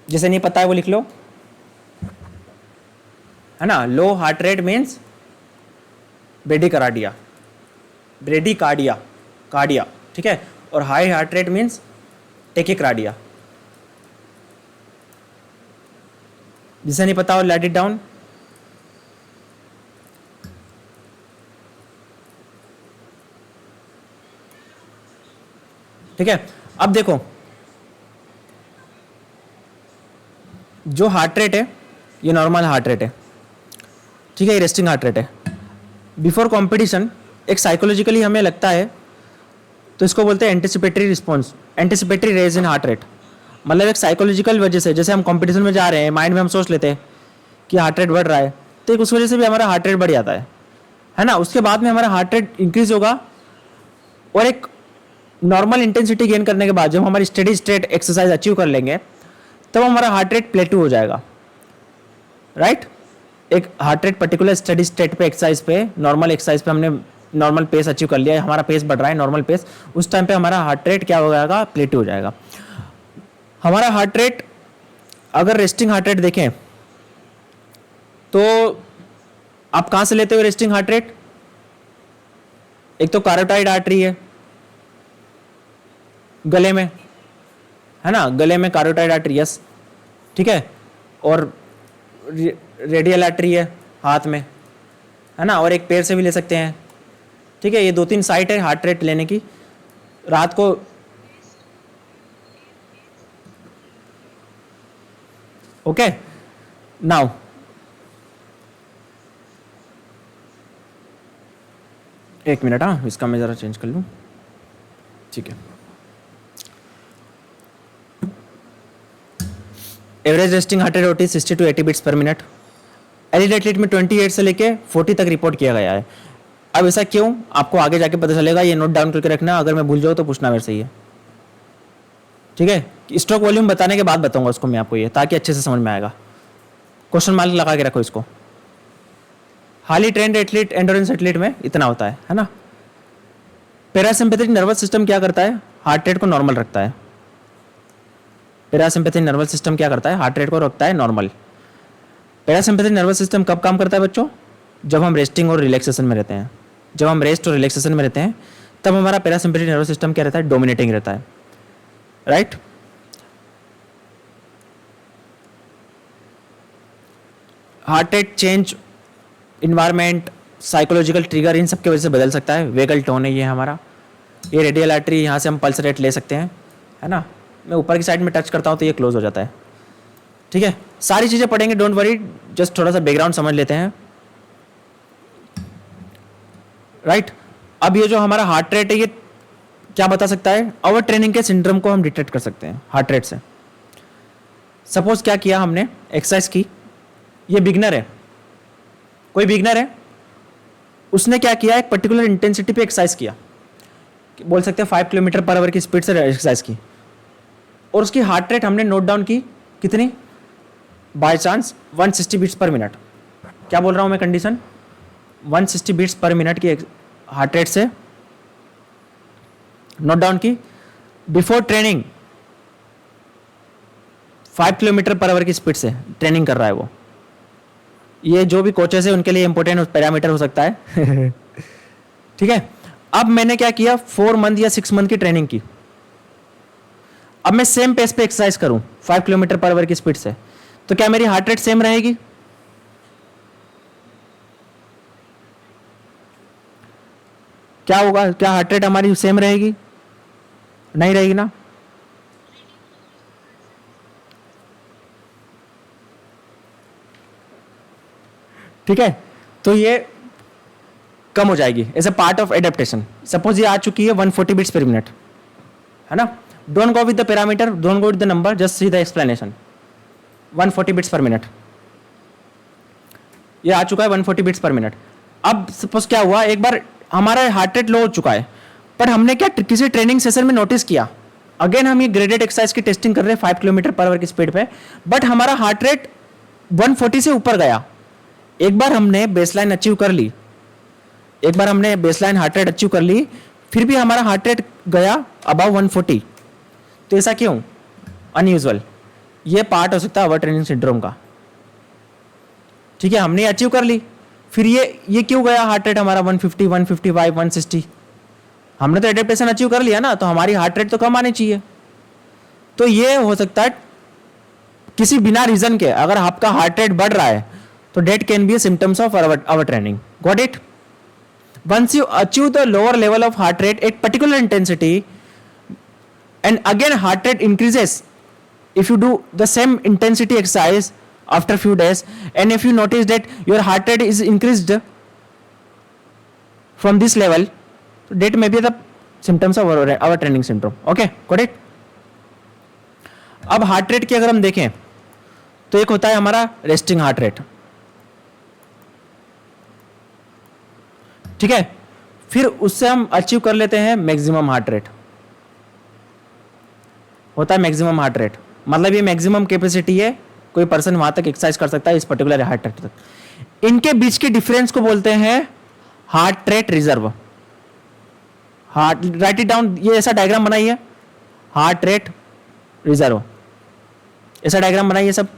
जिसे नहीं पता है वो लिख लो, है ना। Low heart rate means bradycardia, cardia, ठीक है। और high heart rate means tachycardia. जिसे नहीं पता हो राइट इट डाउन। ठीक है, अब देखो जो हार्ट रेट है ये नॉर्मल हार्ट रेट है, ठीक है, ये रेस्टिंग हार्ट रेट है। बिफोर कंपटीशन एक साइकोलॉजिकली हमें लगता है तो इसको बोलते हैं anticipatory response, anticipatory raise in heart rate. मतलब एक साइकोलॉजिकल वजह से, जैसे हम कंपटीशन में जा रहे हैं, माइंड में हम सोच लेते हैं कि हार्ट रेट बढ़ रहा है, तो एक उस वजह से भी हमारा हार्ट रेट बढ़ जाता है ना। उसके बाद में हमारा हार्ट रेट इंक्रीज होगा और एक नॉर्मल इंटेंसिटी गेन करने के बाद जब हमारी स्टेडी स्टेट एक्सरसाइज अचीव कर लेंगे तब हमारा हार्ट रेट प्लेटू हो जाएगा, राइट। एक heart rate particular steady state पे एक्सरसाइज पे, नॉर्मल एक्सरसाइज पे हमने नॉर्मल पेस अचीव कर लिया, हमारा पेस बढ़ रहा है नॉर्मल पेस, उस टाइम पे हमारा हार्ट रेट क्या हो जाएगा, प्लेटू हो जाएगा। हमारा हार्ट रेट अगर रेस्टिंग हार्ट रेट देखें तो आप कहाँ से लेते हो रेस्टिंग हार्ट रेट, एक तो कैरोटाइड आर्टरी है गले में, है ना, गले में कैरोटाइड आर्टरी, यस, ठीक है। और रेडियल आर्टरी है हाथ में, है ना, और एक पैर से भी ले सकते हैं, ठीक है। ये 2-3 साइट है हार्ट रेट लेने की। रात को ओके, नाउ एक मिनट, हाँ इसका मैं ज़रा चेंज कर लूँ, ठीक है। एवरेज रेस्टिंग हार्ट रेट होती है 60 to 80 beats per minute. Elite athlete में 28 से लेके 40 तक रिपोर्ट किया गया है। अब ऐसा क्यों, आपको आगे जाके पता चलेगा, ये नोट डाउन करके रखना, अगर मैं भूल जाऊँ तो पूछना मेरे से ही है, ठीक है। स्ट्रोक वॉल्यूम बताने के बाद बताऊंगा उसको मैं आपको ये, ताकि अच्छे से समझ में आएगा। क्वेश्चन मार्क लगा के रखो इसको। Highly trend athlete, endurance athlete में इतना होता है ना। पैरासिम्पैथेटिक नर्वस सिस्टम क्या करता है, हार्ट रेट को नॉर्मल रखता है, पैरासिम्पैथिक नर्वस सिस्टम क्या करता है, हार्ट रेट को रखता है नॉर्मल। पैरासिम्पैथिक नर्वस सिस्टम कब काम करता है बच्चों, जब हम रेस्टिंग और रिलैक्सेशन में रहते हैं। जब हम रेस्ट और रिलैक्सेशन में रहते हैं तब हमारा पैरासिम्पैथिक नर्वस सिस्टम क्या रहता है, डोमिनेटिंग रहता है, right. Heart rate change environment, psychological trigger, इन सब की वजह से बदल सकता है। वेगल टोन है ये हमारा, ये रेडियल आर्टरी, यहाँ से हम पल्स रेट ले सकते हैं, है ना। मैं ऊपर की साइड में टच करता हूँ तो ये क्लोज हो जाता है, ठीक है। सारी चीज़ें पढ़ेंगे, डोंट वरी, जस्ट थोड़ा सा बैकग्राउंड समझ लेते हैं, राइट। अब ये जो हमारा हार्ट रेट है ये क्या बता सकता है, ओवर ट्रेनिंग के सिंड्रोम को हम डिटेक्ट कर सकते हैं हार्ट रेट से। सपोज क्या किया हमने, एक्सरसाइज की, ये बिगनर है, कोई बिगनर है, उसने क्या किया, एक पर्टिकुलर इंटेंसिटी पे एक्सरसाइज किया, बोल सकते हैं 5 किलोमीटर पर आवर की स्पीड से एक्सरसाइज की, और उसकी हार्ट रेट हमने नोट डाउन की, कितनी, by chance 160 beats per minute. क्या बोल रहा हूँ मैं कंडीशन, 160 बीट्स पर मिनट की हार्ट रेट से नोट डाउन की, before training 5 kilometre per hour की स्पीड से ट्रेनिंग कर रहा है वो। ये जो भी कोचेस है उनके लिए इंपॉर्टेंट पैरामीटर हो सकता है ठीक है। अब मैंने क्या किया, 4 मंथ या 6 मंथ की ट्रेनिंग की, अब मैं सेम पेस पे एक्सरसाइज करूं 5 किलोमीटर पर आवर की स्पीड से, तो क्या मेरी हार्ट रेट सेम रहेगी, क्या होगा, क्या हार्ट रेट हमारी सेम रहेगी, नहीं रहेगी ना। ठीक है, तो ये कम हो जाएगी as a part of adaptation. Suppose ये आ चुकी है 140 बीट्स पर मिनट, है ना। Don't go with the parameter, don't go with the number, just see the explanation. 140 beats per minute, ये आ चुका है 140 बीट्स पर मिनट। अब सपोज क्या हुआ, एक बार हमारा हार्ट रेट लो हो चुका है, पर हमने क्या किसी ट्रेनिंग सेशन में नोटिस किया, अगेन हम ये ग्रेडेड एक्सरसाइज की टेस्टिंग कर रहे हैं 5 किलोमीटर पर आवर की स्पीड पे, बट हमारा हार्ट रेट 140 से ऊपर गया। एक बार हमने बेसलाइन अचीव कर ली, एक बार हमने बेसलाइन हार्ट रेट अचीव कर ली, फिर भी हमारा हार्ट रेट गया अबव 140, तो ऐसा क्यों, अनयूजुअल। ये पार्ट हो सकता है ओवर ट्रेनिंग सिंड्रोम का, ठीक है। हमने अचीव कर ली, फिर ये क्यों गया हार्ट रेट हमारा 150, 155, 160, हमने तो एडेप्टेशन अचीव कर लिया ना, तो हमारी हार्ट रेट तो कम आनी चाहिए। तो ये हो सकता है किसी बिना रीजन के, अगर आपका हार्ट रेट बढ़ रहा है तो that can be a symptoms of our training, got it. once you achieve the lower level of heart rate at particular intensity, and again heart rate increases if you do the same intensity exercise after few days, and if you notice that your heart rate is increased from this level, so that may be the symptoms of our training syndrome, okay, got it। अब हार्ट रेट की अगर हम देखें तो एक होता है हमारा रेस्टिंग हार्ट रेट, ठीक है। फिर उससे हम अचीव कर लेते हैं मैक्सिमम हार्ट रेट, होता है मैक्सिमम हार्ट रेट, मतलब ये मैक्सिमम कैपेसिटी है, कोई पर्सन वहां तक एक्सरसाइज कर सकता है इस पर्टिकुलर हार्ट रेट तक। इनके बीच के डिफरेंस को बोलते हैं heart rate reserve. Heart, right it down, ये ऐसा डायग्राम बनाइए, हार्ट रेट रिजर्व, ऐसा डायग्राम बनाइए सब।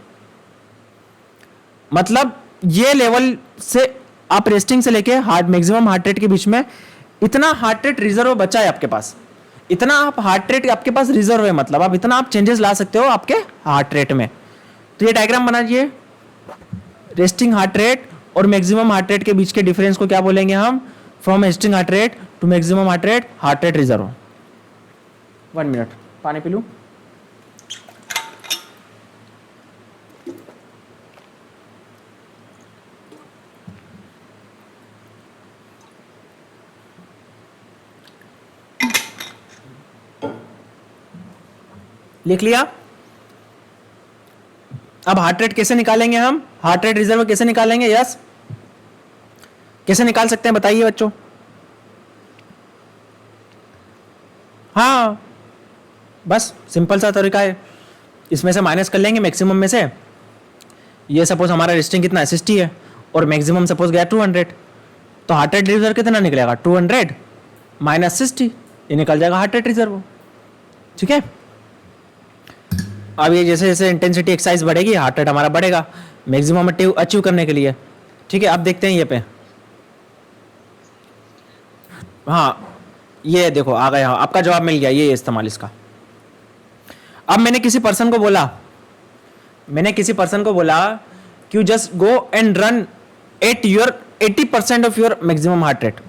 मतलब ये लेवल से आप रेस्टिंग से लेके हार्ट मैक्सिमम हार्ट रेट के बीच में इतना हार्ट रेट रिजर्व बचा है आपके पास, इतना आप हार्ट रेट आपके पास रिजर्व है, मतलब आप इतना आप चेंजेस ला सकते हो आपके हार्ट रेट में। तो ये डायग्राम बनाइए, रेस्टिंग हार्ट रेट और मैक्सिमम हार्ट रेट के बीच के डिफरेंस को क्या बोलेंगे हम, from resting heart rate to maximum heart rate reserve. 1 minute पानी पी लूं। लिख लिया। अब हार्ट रेट कैसे निकालेंगे हम, हार्ट रेट रिजर्व कैसे निकालेंगे, यस कैसे निकाल सकते हैं बताइए बच्चों। हाँ बस सिंपल सा तरीका है, इसमें से माइनस कर लेंगे मैक्सिमम में से। ये सपोज हमारा रेस्टिंग कितना है 60 है और मैक्सिमम सपोज गया 200, तो हार्ट रेट रिजर्व कितना निकलेगा 200 माइनस 60, ये निकल जाएगा हार्ट रेट रिजर्व, ठीक है। अब ये जैसे जैसे इंटेंसिटी एक्सरसाइज बढ़ेगी हार्ट रेट हमारा बढ़ेगा मैक्सिमम अचीव करने के लिए। ठीक है, अब देखते हैं ये पे। हाँ ये देखो आ गया, आपका जवाब मिल गया, ये इस्तेमाल इसका। अब मैंने किसी पर्सन को बोला, कि just go and run at your 80% of your maximum heart rate.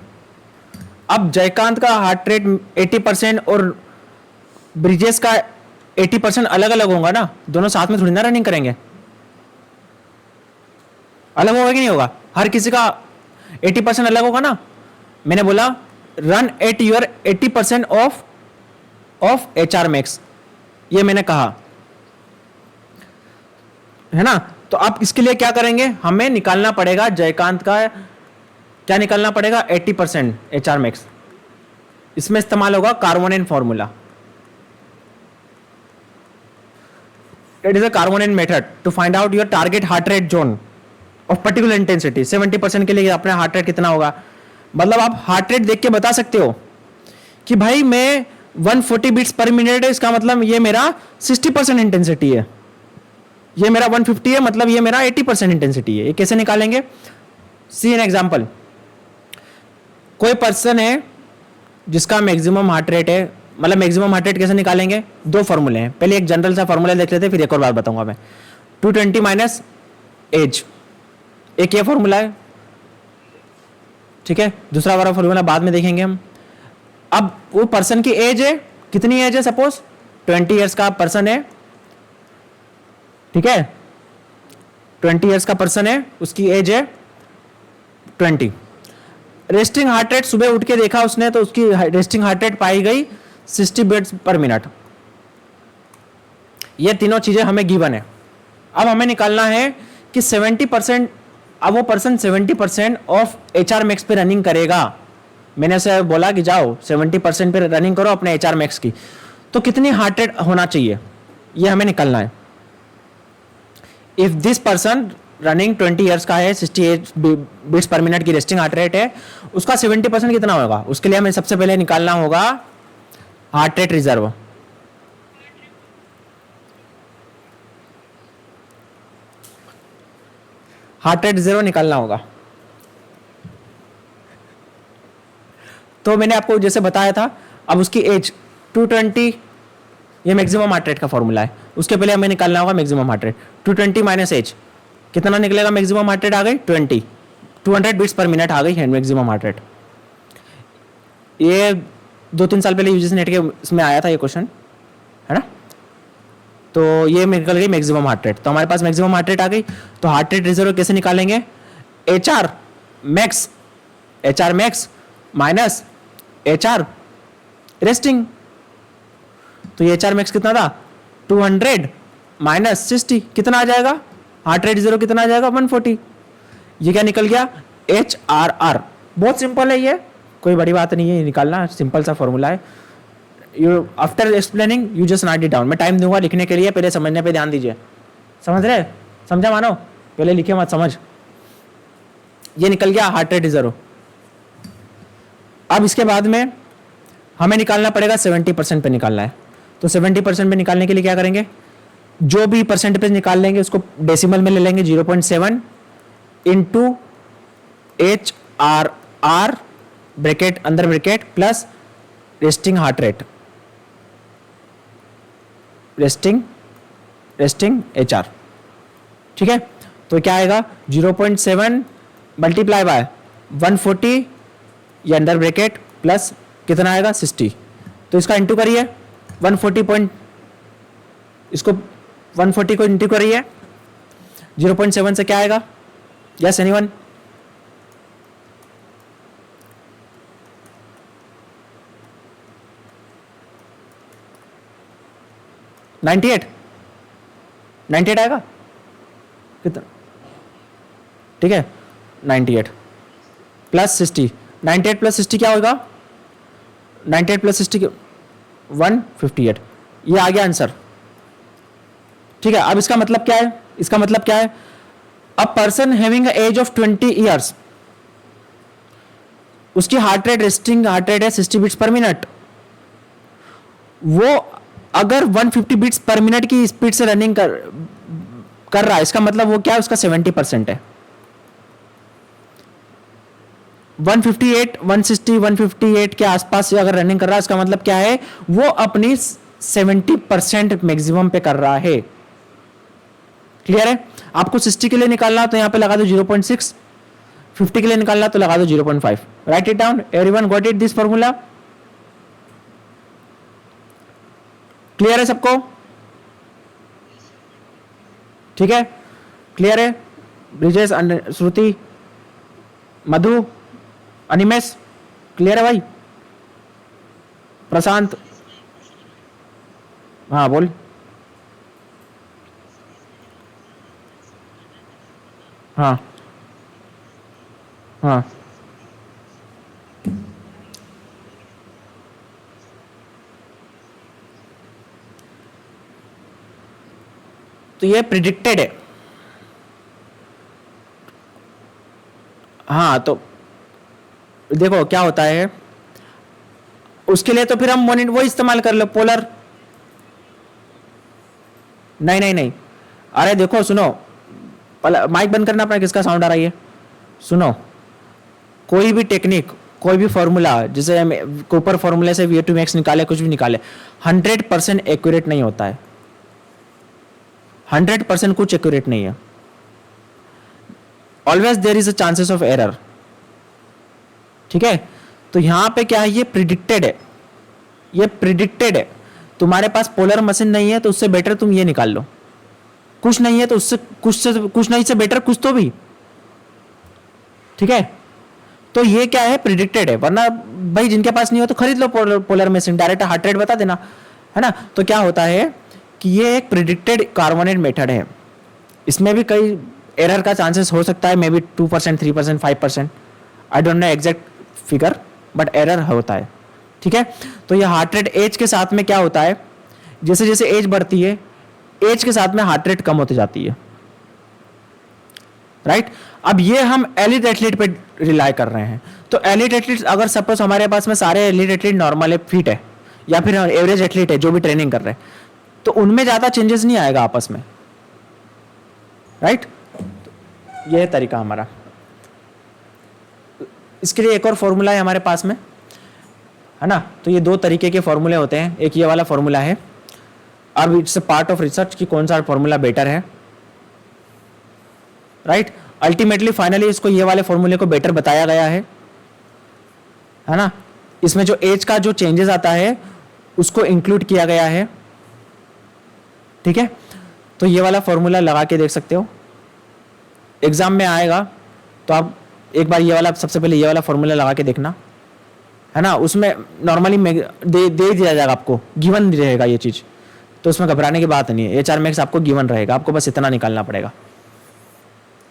अब जयकांत का हार्ट रेट 80% और ब्रिजेश का 80% अलग अलग होगा ना, दोनों साथ में थोड़ी ना रनिंग करेंगे, अलग होगा कि नहीं होगा, हर किसी का 80% अलग होगा ना। मैंने बोला run at your 80% of HR max, ये मैंने कहा है ना। तो आप इसके लिए क्या करेंगे, हमें निकालना पड़ेगा जयकांत का, क्या निकालना पड़ेगा 80% HR मैक्स। इसमें इस्तेमाल होगा Karvonen formula. It is a Karvonen method to find out your target heart rate zone of particular intensity. 70% के लिए अपना हार्ट रेट कितना होगा, मतलब आप हार्ट रेट देख के बता सकते हो कि भाई मैं 140 बीट्स पर मिनट है, इसका मतलब ये मेरा 60% इंटेंसिटी है, ये मेरा 150 है, मतलब ये मेरा 80% इंटेंसिटी है। ये कैसे निकालेंगे, सी एन एग्जांपल। कोई पर्सन है जिसका मैक्सिमम हार्ट रेट है, मतलब मैक्सिमम हार्ट रेट कैसे निकालेंगे, दो फॉर्मूले हैं। पहले एक जनरल सा फॉर्मूला देख लेते हैं, फिर एक और बात बताऊंगा मैं। 220 माइनस एज, एक ये फॉर्मूला है, ठीक है। दूसरा वाला फॉर्मूला बाद में देखेंगे हम। अब वो पर्सन की एज है, कितनी एज है, सपोज 20 ईयर्स का पर्सन है, ठीक है, 20 ईयर्स का पर्सन है, उसकी एज है 20। रेस्टिंग हार्ट रेट सुबह उठ के देखा उसने, तो उसकी रेस्टिंग हार्ट रेट पाई गई 60 बीट्स पर मिनट। ये तीनों चीजें हमें गिवन है। अब हमें निकालना है कि 70%, अब वो पर्सन 70% ऑफ HR मैक्स पे रनिंग करेगा। मैंने उसे बोला कि जाओ 70% पे रनिंग करो अपने HR मैक्स की, तो कितनी हार्ट रेट होना चाहिए, ये हमें निकालना है। If this person running 20 years का है, 68 बीट्स पर मिनट की रेस्टिंग हार्ट रेट है, उसका 70% कितना होगा, उसके लिए हमें सबसे पहले निकालना होगा heart rate reserve. Heart rate reserve निकालना होगा। तो मैंने आपको जैसे बताया था, अब उसकी एज 220, ये मैक्सिमम हार्ट रेट का फॉर्मूला है। उसके पहले हमें निकालना होगा maximum heart rate. 220 minus age कितना निकलेगा, मैक्सिमम हार्ट रेट आ गई 20, 200 बीट्स पर मिनट आ गई है मैक्सिमम हार्ट रेट। ये 2-3 साल पहले यूजीसी नेट के इसमें आया था ये क्वेश्चन, है ना। तो ये निकल गई मैक्सिमम हार्ट रेट, तो हमारे पास मैक्सिमम हार्ट रेट आ गई। तो हार्ट रेट रिजर्व कैसे निकालेंगे, HR max minus HR resting. तो ये HR मैक्स कितना था 200 माइनस 60, कितना आ जाएगा, हार्ट रेट रिजर्व कितना आ जाएगा 140। ये क्या निकल गया HRR। बहुत सिंपल है, ये कोई बड़ी बात नहीं है, ये निकालना सिंपल सा फॉर्मूला है। You after explaining you just right it down. मैं टाइम दूंगा लिखने के लिए, पहले समझने पे ध्यान दीजिए। समझ रहे, समझा मानो, पहले लिखे मत समझ। ये निकल गया हार्ट रेट रिजर्व। अब इसके बाद में हमें निकालना पड़ेगा 70% पे निकालना है। तो 70% पे निकालने के लिए क्या करेंगे, जो भी परसेंटेज निकाल लेंगे उसको डेसिमल में ले लेंगे, 0.7 इंटू HRR ब्रैकेट अंदर bracket plus resting heart rate, resting HR, ठीक है। तो क्या आएगा 0.7 मल्टीप्लाई बाय 140, ये अंडर ब्रैकेट प्लस कितना आएगा 60। तो इसका इंटू करिए 140 इसको 140 को इंटू करिए 0.7 से क्या आएगा, यस एनीवन, नाइन्टी एट आएगा कितना, ठीक है 98 प्लस 60, 98 प्लस 60 क्या होगा, 98 प्लस 60 158, ये आ गया आंसर, ठीक है। अब इसका मतलब क्या है, इसका मतलब क्या है, a person having age of 20 years, उसकी heart rate resting heart rate है 60 बीट्स पर मिनट, वो अगर 150 बीट्स पर मिनट की स्पीड से रनिंग कर रहा है, इसका मतलब वो क्या है, उसका 70% है। 158, 160, 158 के आसपास से अगर रनिंग कर रहा है, इसका मतलब क्या है, वो अपनी 70% मैक्सिमम पे कर रहा है। क्लियर है? आपको 60 के लिए निकालना तो यहां पे लगा दो 0.6, 50 के लिए निकालना तो लगा दो 0.5। Right it down, everyone got it this formula? Clear है सबको? ठीक है, क्लियर है? ब्रिजेश, श्रुति, मधु, अनिमेश, क्लियर है भाई? प्रशांत, हाँ बोल। हाँ हाँ तो ये प्रिडिक्टेड है। हाँ तो देखो क्या होता है, उसके लिए तो फिर हम वो इस्तेमाल कर लो, पोलर। नहीं नहीं नहीं, अरे देखो सुनो, माइक बंद करना अपना, किसका साउंड आ रहा है? सुनो, कोई भी टेक्निक, कोई भी फॉर्मूला, जैसे हम ऊपर फॉर्मूले से वी टू मैक्स निकाले, कुछ भी निकाले, 100% एक्यूरेट नहीं होता है। 100% कुछ एक्यूरेट नहीं है। Always there is a chances of error. ठीक है, तो यहां पे क्या है, ये प्रिडिक्टेड है, ये प्रिडिक्टेड है। तुम्हारे पास पोलर मशीन नहीं है तो उससे बेटर तुम ये निकाल लो, कुछ नहीं है तो उससे कुछ नहीं से बेटर कुछ तो भी। ठीक है, तो ये क्या है, प्रिडिक्टेड है। वरना भाई जिनके पास नहीं हो तो खरीद लो Polar machine, direct heart rate बता देना, है ना। तो क्या होता है कि ये एक प्रिडिक्टेड कार्बोनेट मेथड है। इसमें भी कई एरर का चांसेस हो सकता है, may be 2%, 3%, 5%, I don't know exact figure, but error होता है। ठीक है, तो ये हार्ट रेट एज के साथ में क्या होता है, जैसे जैसे एज बढ़ती है, एज के साथ में हार्ट रेट कम होती जाती है। राइट, अब ये हम एलिट एथलीट पे रिलाई कर रहे हैं। तो एलिट एथलीट, अगर सपोज हमारे पास में सारे एलिट एथलीट नॉर्मल है, फिट है, या फिर एवरेज एथलीट है जो भी ट्रेनिंग कर रहे हैं, तो उनमें ज्यादा चेंजेस नहीं आएगा आपस में। राइट, यह है तरीका हमारा। इसके लिए एक और फॉर्मूला है हमारे पास में, है ना। तो ये दो तरीके के फॉर्मूले होते हैं, एक ये वाला फॉर्मूला है। अब it's a part of research कि कौन सा फॉर्मूला बेटर है। राइट, अल्टीमेटली फाइनली इसको ये वाले फॉर्मूले को बेटर बताया गया है ना। इसमें जो एज का जो चेंजेस आता है उसको इंक्लूड किया गया है। ठीक है, तो ये वाला फॉर्मूला लगा के देख सकते हो, एग्जाम में आएगा तो आप एक बार ये वाला, सबसे पहले ये वाला फॉर्मूला लगा के देखना, है ना। उसमें नॉर्मली दे दिया जाएगा आपको, गिवन रहेगा ये चीज़, तो उसमें घबराने की बात नहीं है। HR मैक्स आपको गिवन रहेगा, आपको बस इतना निकालना पड़ेगा।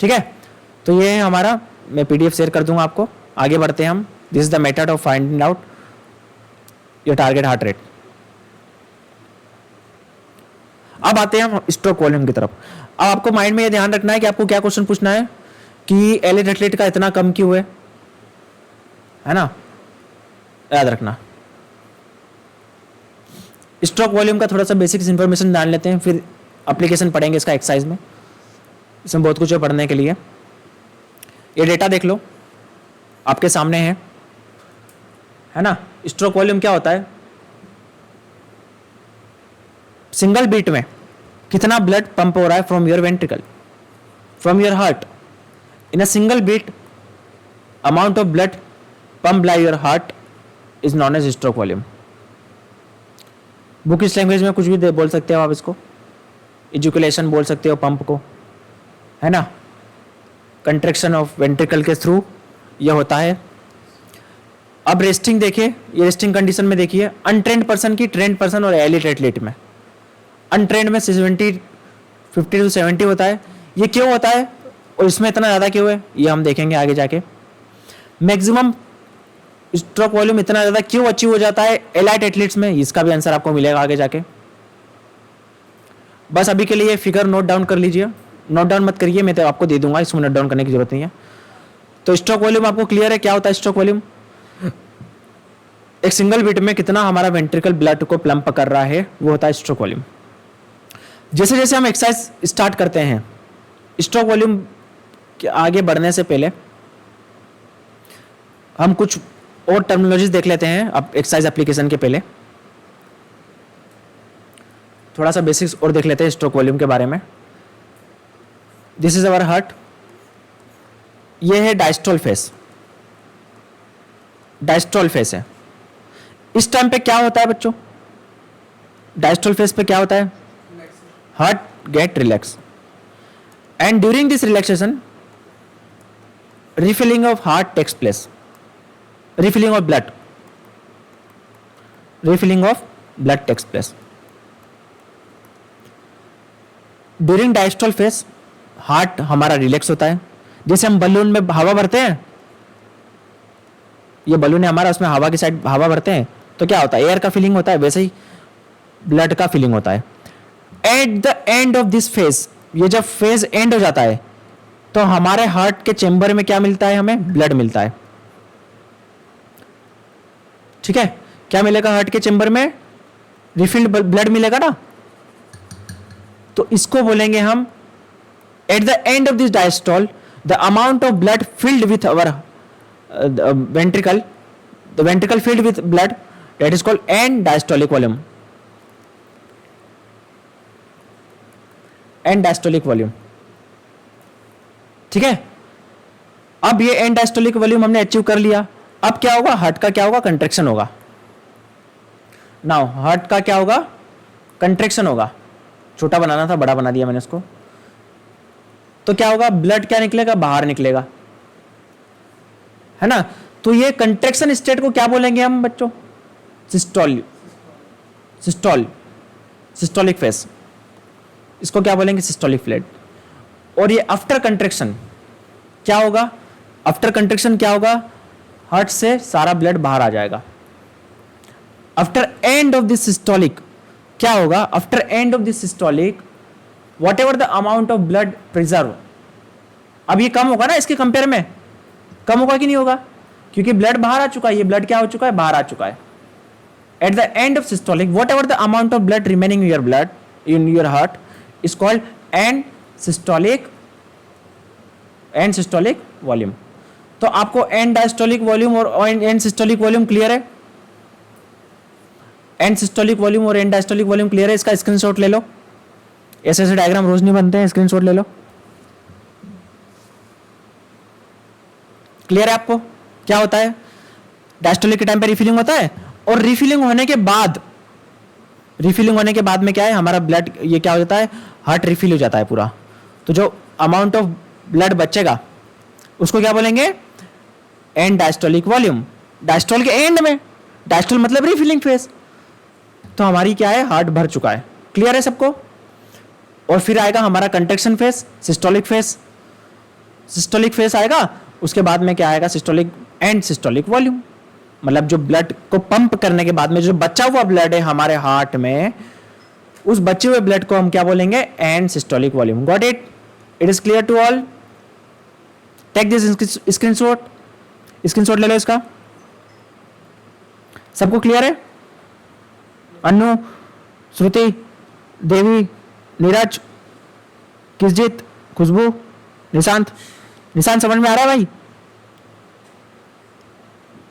ठीक है, तो ये है हमारा, मैं PDF शेयर कर दूंगा आपको। आगे बढ़ते हैं हम। This is the method of finding out your target heart rate. अब आते हैं हम स्ट्रोक वॉल्यूम की तरफ। अब आपको माइंड में ये ध्यान रखना है कि आपको क्या क्वेश्चन पूछना है कि एलिट एथलीट का इतना कम क्यों है ना, याद रखना। स्ट्रोक वॉल्यूम का थोड़ा सा बेसिक्स इंफॉर्मेशन जान लेते हैं, फिर एप्लीकेशन पढ़ेंगे इसका एक्सरसाइज में। इसमें बहुत कुछ है पढ़ने के लिए। ये डेटा देख लो, आपके सामने है ना। स्ट्रोक वॉल्यूम क्या होता है, सिंगल बीट में कितना ब्लड पंप हो रहा है from your ventricle, from your heart. In a single beat amount of blood pump by your heart is known as stroke volume. Book इस लैंग्वेज में कुछ भी बोल सकते हो आप इसको, इजुकुलेशन बोल सकते हो पंप को, है ना। कंट्रैक्शन ऑफ वेंट्रिकल के थ्रू ये होता है। अब रेस्टिंग देखिए, ये रेस्टिंग कंडीशन में देखिए, अनट्रेंड पर्सन की, ट्रेंड पर्सन और एलिट एथलीट में। अनट्रेंड में 50 to 70 होता है। ये क्यों होता है और इसमें इतना ज़्यादा क्यों है, ये हम देखेंगे आगे जाके। मैक्सिमम स्ट्रोक वॉल्यूम इतना ज़्यादा क्यों अचीव हो जाता है एलाइट एथलीट्स में, इसका भी आंसर आपको मिलेगा आगे जाके। बस अभी के लिए फिगर नोट डाउन कर लीजिए, नोट डाउन मत करिए, मैं तो आपको दे दूंगा, इसमें नोट डाउन करने की जरूरत नहीं है। तो स्ट्रोक वॉल्यूम आपको क्लियर है क्या होता है स्ट्रोक वॉल्यूम? एक सिंगल बीट में कितना हमारा वेंट्रिकल ब्लड को पंप कर रहा है, वो होता है स्ट्रोक वॉल्यूम। जैसे जैसे हम एक्सरसाइज स्टार्ट करते हैं, स्ट्रोक वॉल्यूम के आगे बढ़ने से पहले हम कुछ और टर्मिनोलॉजीज देख लेते हैं अब एक्सरसाइज एप्लीकेशन के पहले। थोड़ा सा बेसिक्स और देख लेते हैं स्ट्रोक वॉल्यूम के बारे में। दिस इज अवर हार्ट, ये है डायस्टोल फेस, डायस्टोल फेस है। इस टाइम पे क्या होता है बच्चों, डायस्टोल फेस पे क्या होता है, heart get relax and during this relaxation refilling of heart takes place, refilling of blood, refilling of blood takes place during diastole phase। Heart हमारा रिलैक्स होता है। जैसे हम बलून में हवा भरते हैं, ये बलून है हमारा, उसमें हवा की साइड हवा भरते हैं तो क्या होता है, एयर का फीलिंग होता है, वैसे ही ब्लड का फीलिंग होता है। Eight the end of this phase, ये जब फेज एंड हो जाता है तो हमारे हार्ट के चेंबर में क्या मिलता है, हमें ब्लड मिलता है। ठीक है, क्या मिलेगा हार्ट के चेंबर में, रिफिल्ड ब्लड मिलेगा ना। तो इसको बोलेंगे हम eight the end of this diastole the amount of blood filled with our ventricle, the ventricle filled with blood, that is called and diastolic volume, and diastolic volume. ठीक है, अब ये एंड डायस्टोलिक वॉल्यूम हमने अचीव कर लिया। अब क्या होगा, हार्ट का क्या होगा, कंट्रैक्शन होगा। नाउ हार्ट का क्या होगा, कंट्रैक्शन होगा। छोटा बनाना था, बड़ा बना दिया मैंने इसको। तो क्या होगा, ब्लड क्या निकलेगा, बाहर निकलेगा, है ना। तो ये कंट्रैक्शन स्टेट को क्या बोलेंगे हम बच्चों, सिस्टोल, सिस्टोल, सिस्टोलिक फेस, इसको क्या बोलेंगे, सिस्टोलिक फ्लेट। और ये आफ्टर कंट्रैक्शन क्या होगा, आफ्टर कंट्रैक्शन क्या होगा, हार्ट से सारा ब्लड बाहर आ जाएगा। After end of this systolic क्या होगा, after end of this systolic what ever the amount of blood preserve, अब ये कम होगा ना, इसके कंपेयर में कम होगा कि नहीं होगा, क्योंकि ब्लड बाहर आ चुका है, ये ब्लड क्या हो चुका है, बाहर आ चुका है। Eight the end of systolic what ever the amount of blood remaining in your blood in your heart is called and systolic, and systolic volume. तो आपको एंड डायस्टोलिक वॉल्यूम और एंड सिस्टोलिक वॉल्यूम क्लियर है, एंड सिस्टोलिक वॉल्यूम और एंड डायस्टोलिक वॉल्यूम क्लियर है। इसका स्क्रीनशॉट ले लो, ऐसे ऐसे डायग्राम रोज नहीं बनते हैं, स्क्रीनशॉट ले लो। क्लियर है आपको क्या होता है, डायस्टोलिक के टाइम पे रिफिलिंग होता है, और रिफिलिंग होने के बाद, रिफिलिंग होने के बाद में क्या है, हमारा ब्लड ये क्या हो जाता है, हार्ट रिफिल हो जाता है पूरा। तो जो अमाउंट ऑफ ब्लड बचेगा उसको क्या बोलेंगे, एंड डायस्टोलिक वॉल्यूम। डायस्टोल के एंड में, डायस्टोल मतलब रिफिलिंग फेज, तो हमारी क्या है, हार्ट भर चुका है। क्लियर है सबको। और फिर आएगा हमारा contraction phase, systolic phase, systolic phase आएगा, उसके बाद में क्या आएगा, सिस्टोलिक एंड सिस्टोलिक वॉल्यूम। मतलब जो ब्लड को पंप करने के बाद में जो बचा हुआ ब्लड है हमारे हार्ट में, उस बचे हुए ब्लड को हम क्या बोलेंगे, end systolic volume. Got it, it is clear to all. Take this screenshot, screenshot ले लो इसका। सबको क्लियर है, अनु, श्रुति, देवी, नीरज, किसजीत, खुशबू, निशांत, निशांत समझ में आ रहा है भाई,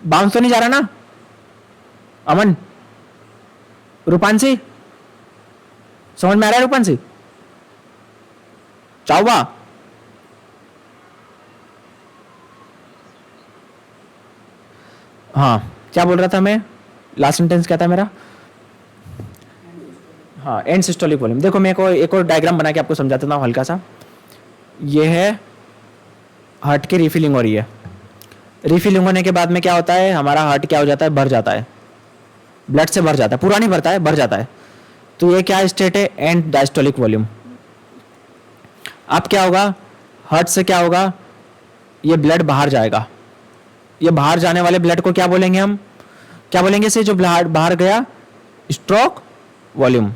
बाउंस तो नहीं जा रहा ना। अमन, रूपांशी समझ में आ रहा है, रूपांशी, चाउबा, हाँ क्या बोल रहा था मैं, लास्ट सेंटेंस क्या था मेरा, हाँ एंड सिस्टोलिक वॉल्यूम। देखो मैं एक और डायग्राम बना के आपको समझाता हूँ हल्का सा। ये है हार्ट की रिफिलिंग हो रही है, रिफिलिंग होने के बाद में क्या होता है, हमारा हार्ट क्या हो जाता है, भर जाता है, ब्लड से भर जाता है, पूरा नहीं भरता है, भर जाता है। तो ये क्या स्टेट है, एंड डायस्टोलिक वॉल्यूम। अब क्या होगा, हार्ट से क्या होगा, ये ब्लड बाहर जाएगा, ये बाहर जाने वाले ब्लड को क्या बोलेंगे हम, क्या बोलेंगे इसे, जो बाहर गया, स्ट्रोक वॉल्यूम।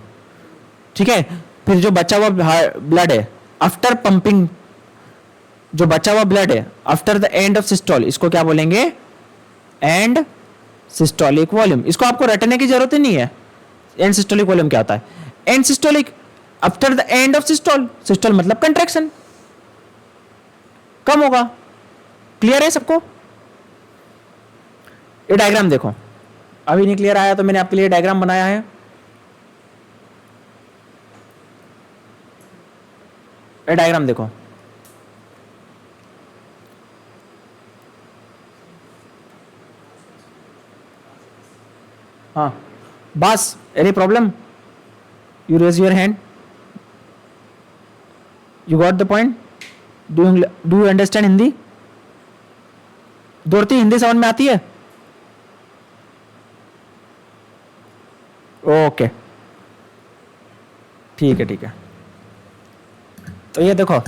ठीक है, फिर जो बचा हुआ ब्लड है आफ्टर पंपिंग, जो बचा हुआ ब्लड है after the end of systole, इसको क्या बोलेंगे, एंड सिस्टोलिक वॉल्यूम, इसको आपको रटने की जरूरत ही नहीं है। एंड सिस्टोलिक वॉल्यूम क्या होता है? And systolic after the end of systole, systole मतलब कंट्रैक्शन, कम होगा। क्लियर है सबको? ये डायग्राम देखो, अभी नहीं क्लियर आया तो मैंने आपके लिए डायग्राम बनाया है। ये डायग्राम देखो, हाँ बस, any problem? You raise your hand, you got the point? Do you understand Hindi? दौड़ती हिंदी समझ में आती है? ओके ठीक है, ठीक है। तो ये देखो,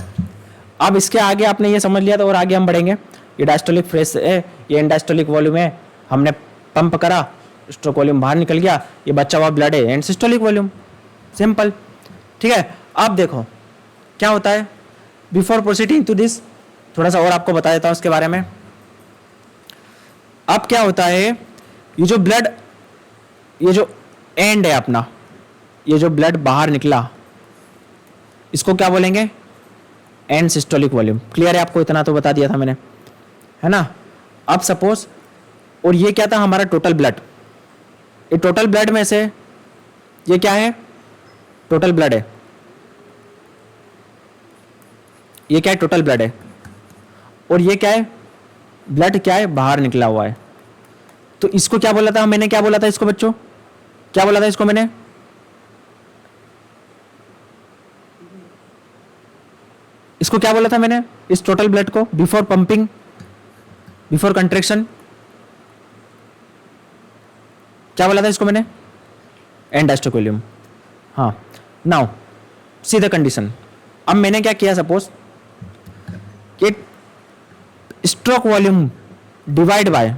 अब इसके आगे आपने ये समझ लिया तो और आगे हम बढ़ेंगे। ये डायस्टोलिक फ्रेस है, ये एंडास्टोलिक वॉल्यूम है, हमने पंप करा, स्ट्रोक वॉल्यूम बाहर निकल गया, ये बचा हुआ ब्लड है एंड सिस्टोलिक वॉल्यूम, सिंपल। ठीक है, अब देखो क्या होता है। बिफोर प्रोसीडिंग टू दिस, थोड़ा सा और आपको बता देता हूं इसके बारे में। अब क्या होता है, ये जो ब्लड, ये जो एंड है अपना, ये जो ब्लड बाहर निकला, इसको क्या बोलेंगे? End systolic volume. क्लियर है आपको? इतना तो बता दिया था मैंने, है ना। अब सपोज, और ये क्या था हमारा टोटल ब्लड, ये टोटल ब्लड में से ये क्या है? टोटल ब्लड है, ये क्या है? टोटल ब्लड है। और ये क्या है? ब्लड क्या है? बाहर निकला हुआ है। तो इसको क्या बोला था मैंने? क्या बोला था इसको बच्चों? क्या बोला था इसको मैंने? इसको क्या बोला था मैंने? इस टोटल ब्लड को बिफोर पंपिंग, बिफोर कंट्रैक्शन, क्या बोला था इसको मैंने? End diastolic volume. हाँ, नाउ सी द कंडीशन। अब मैंने क्या किया, सपोज कि stroke volume divide by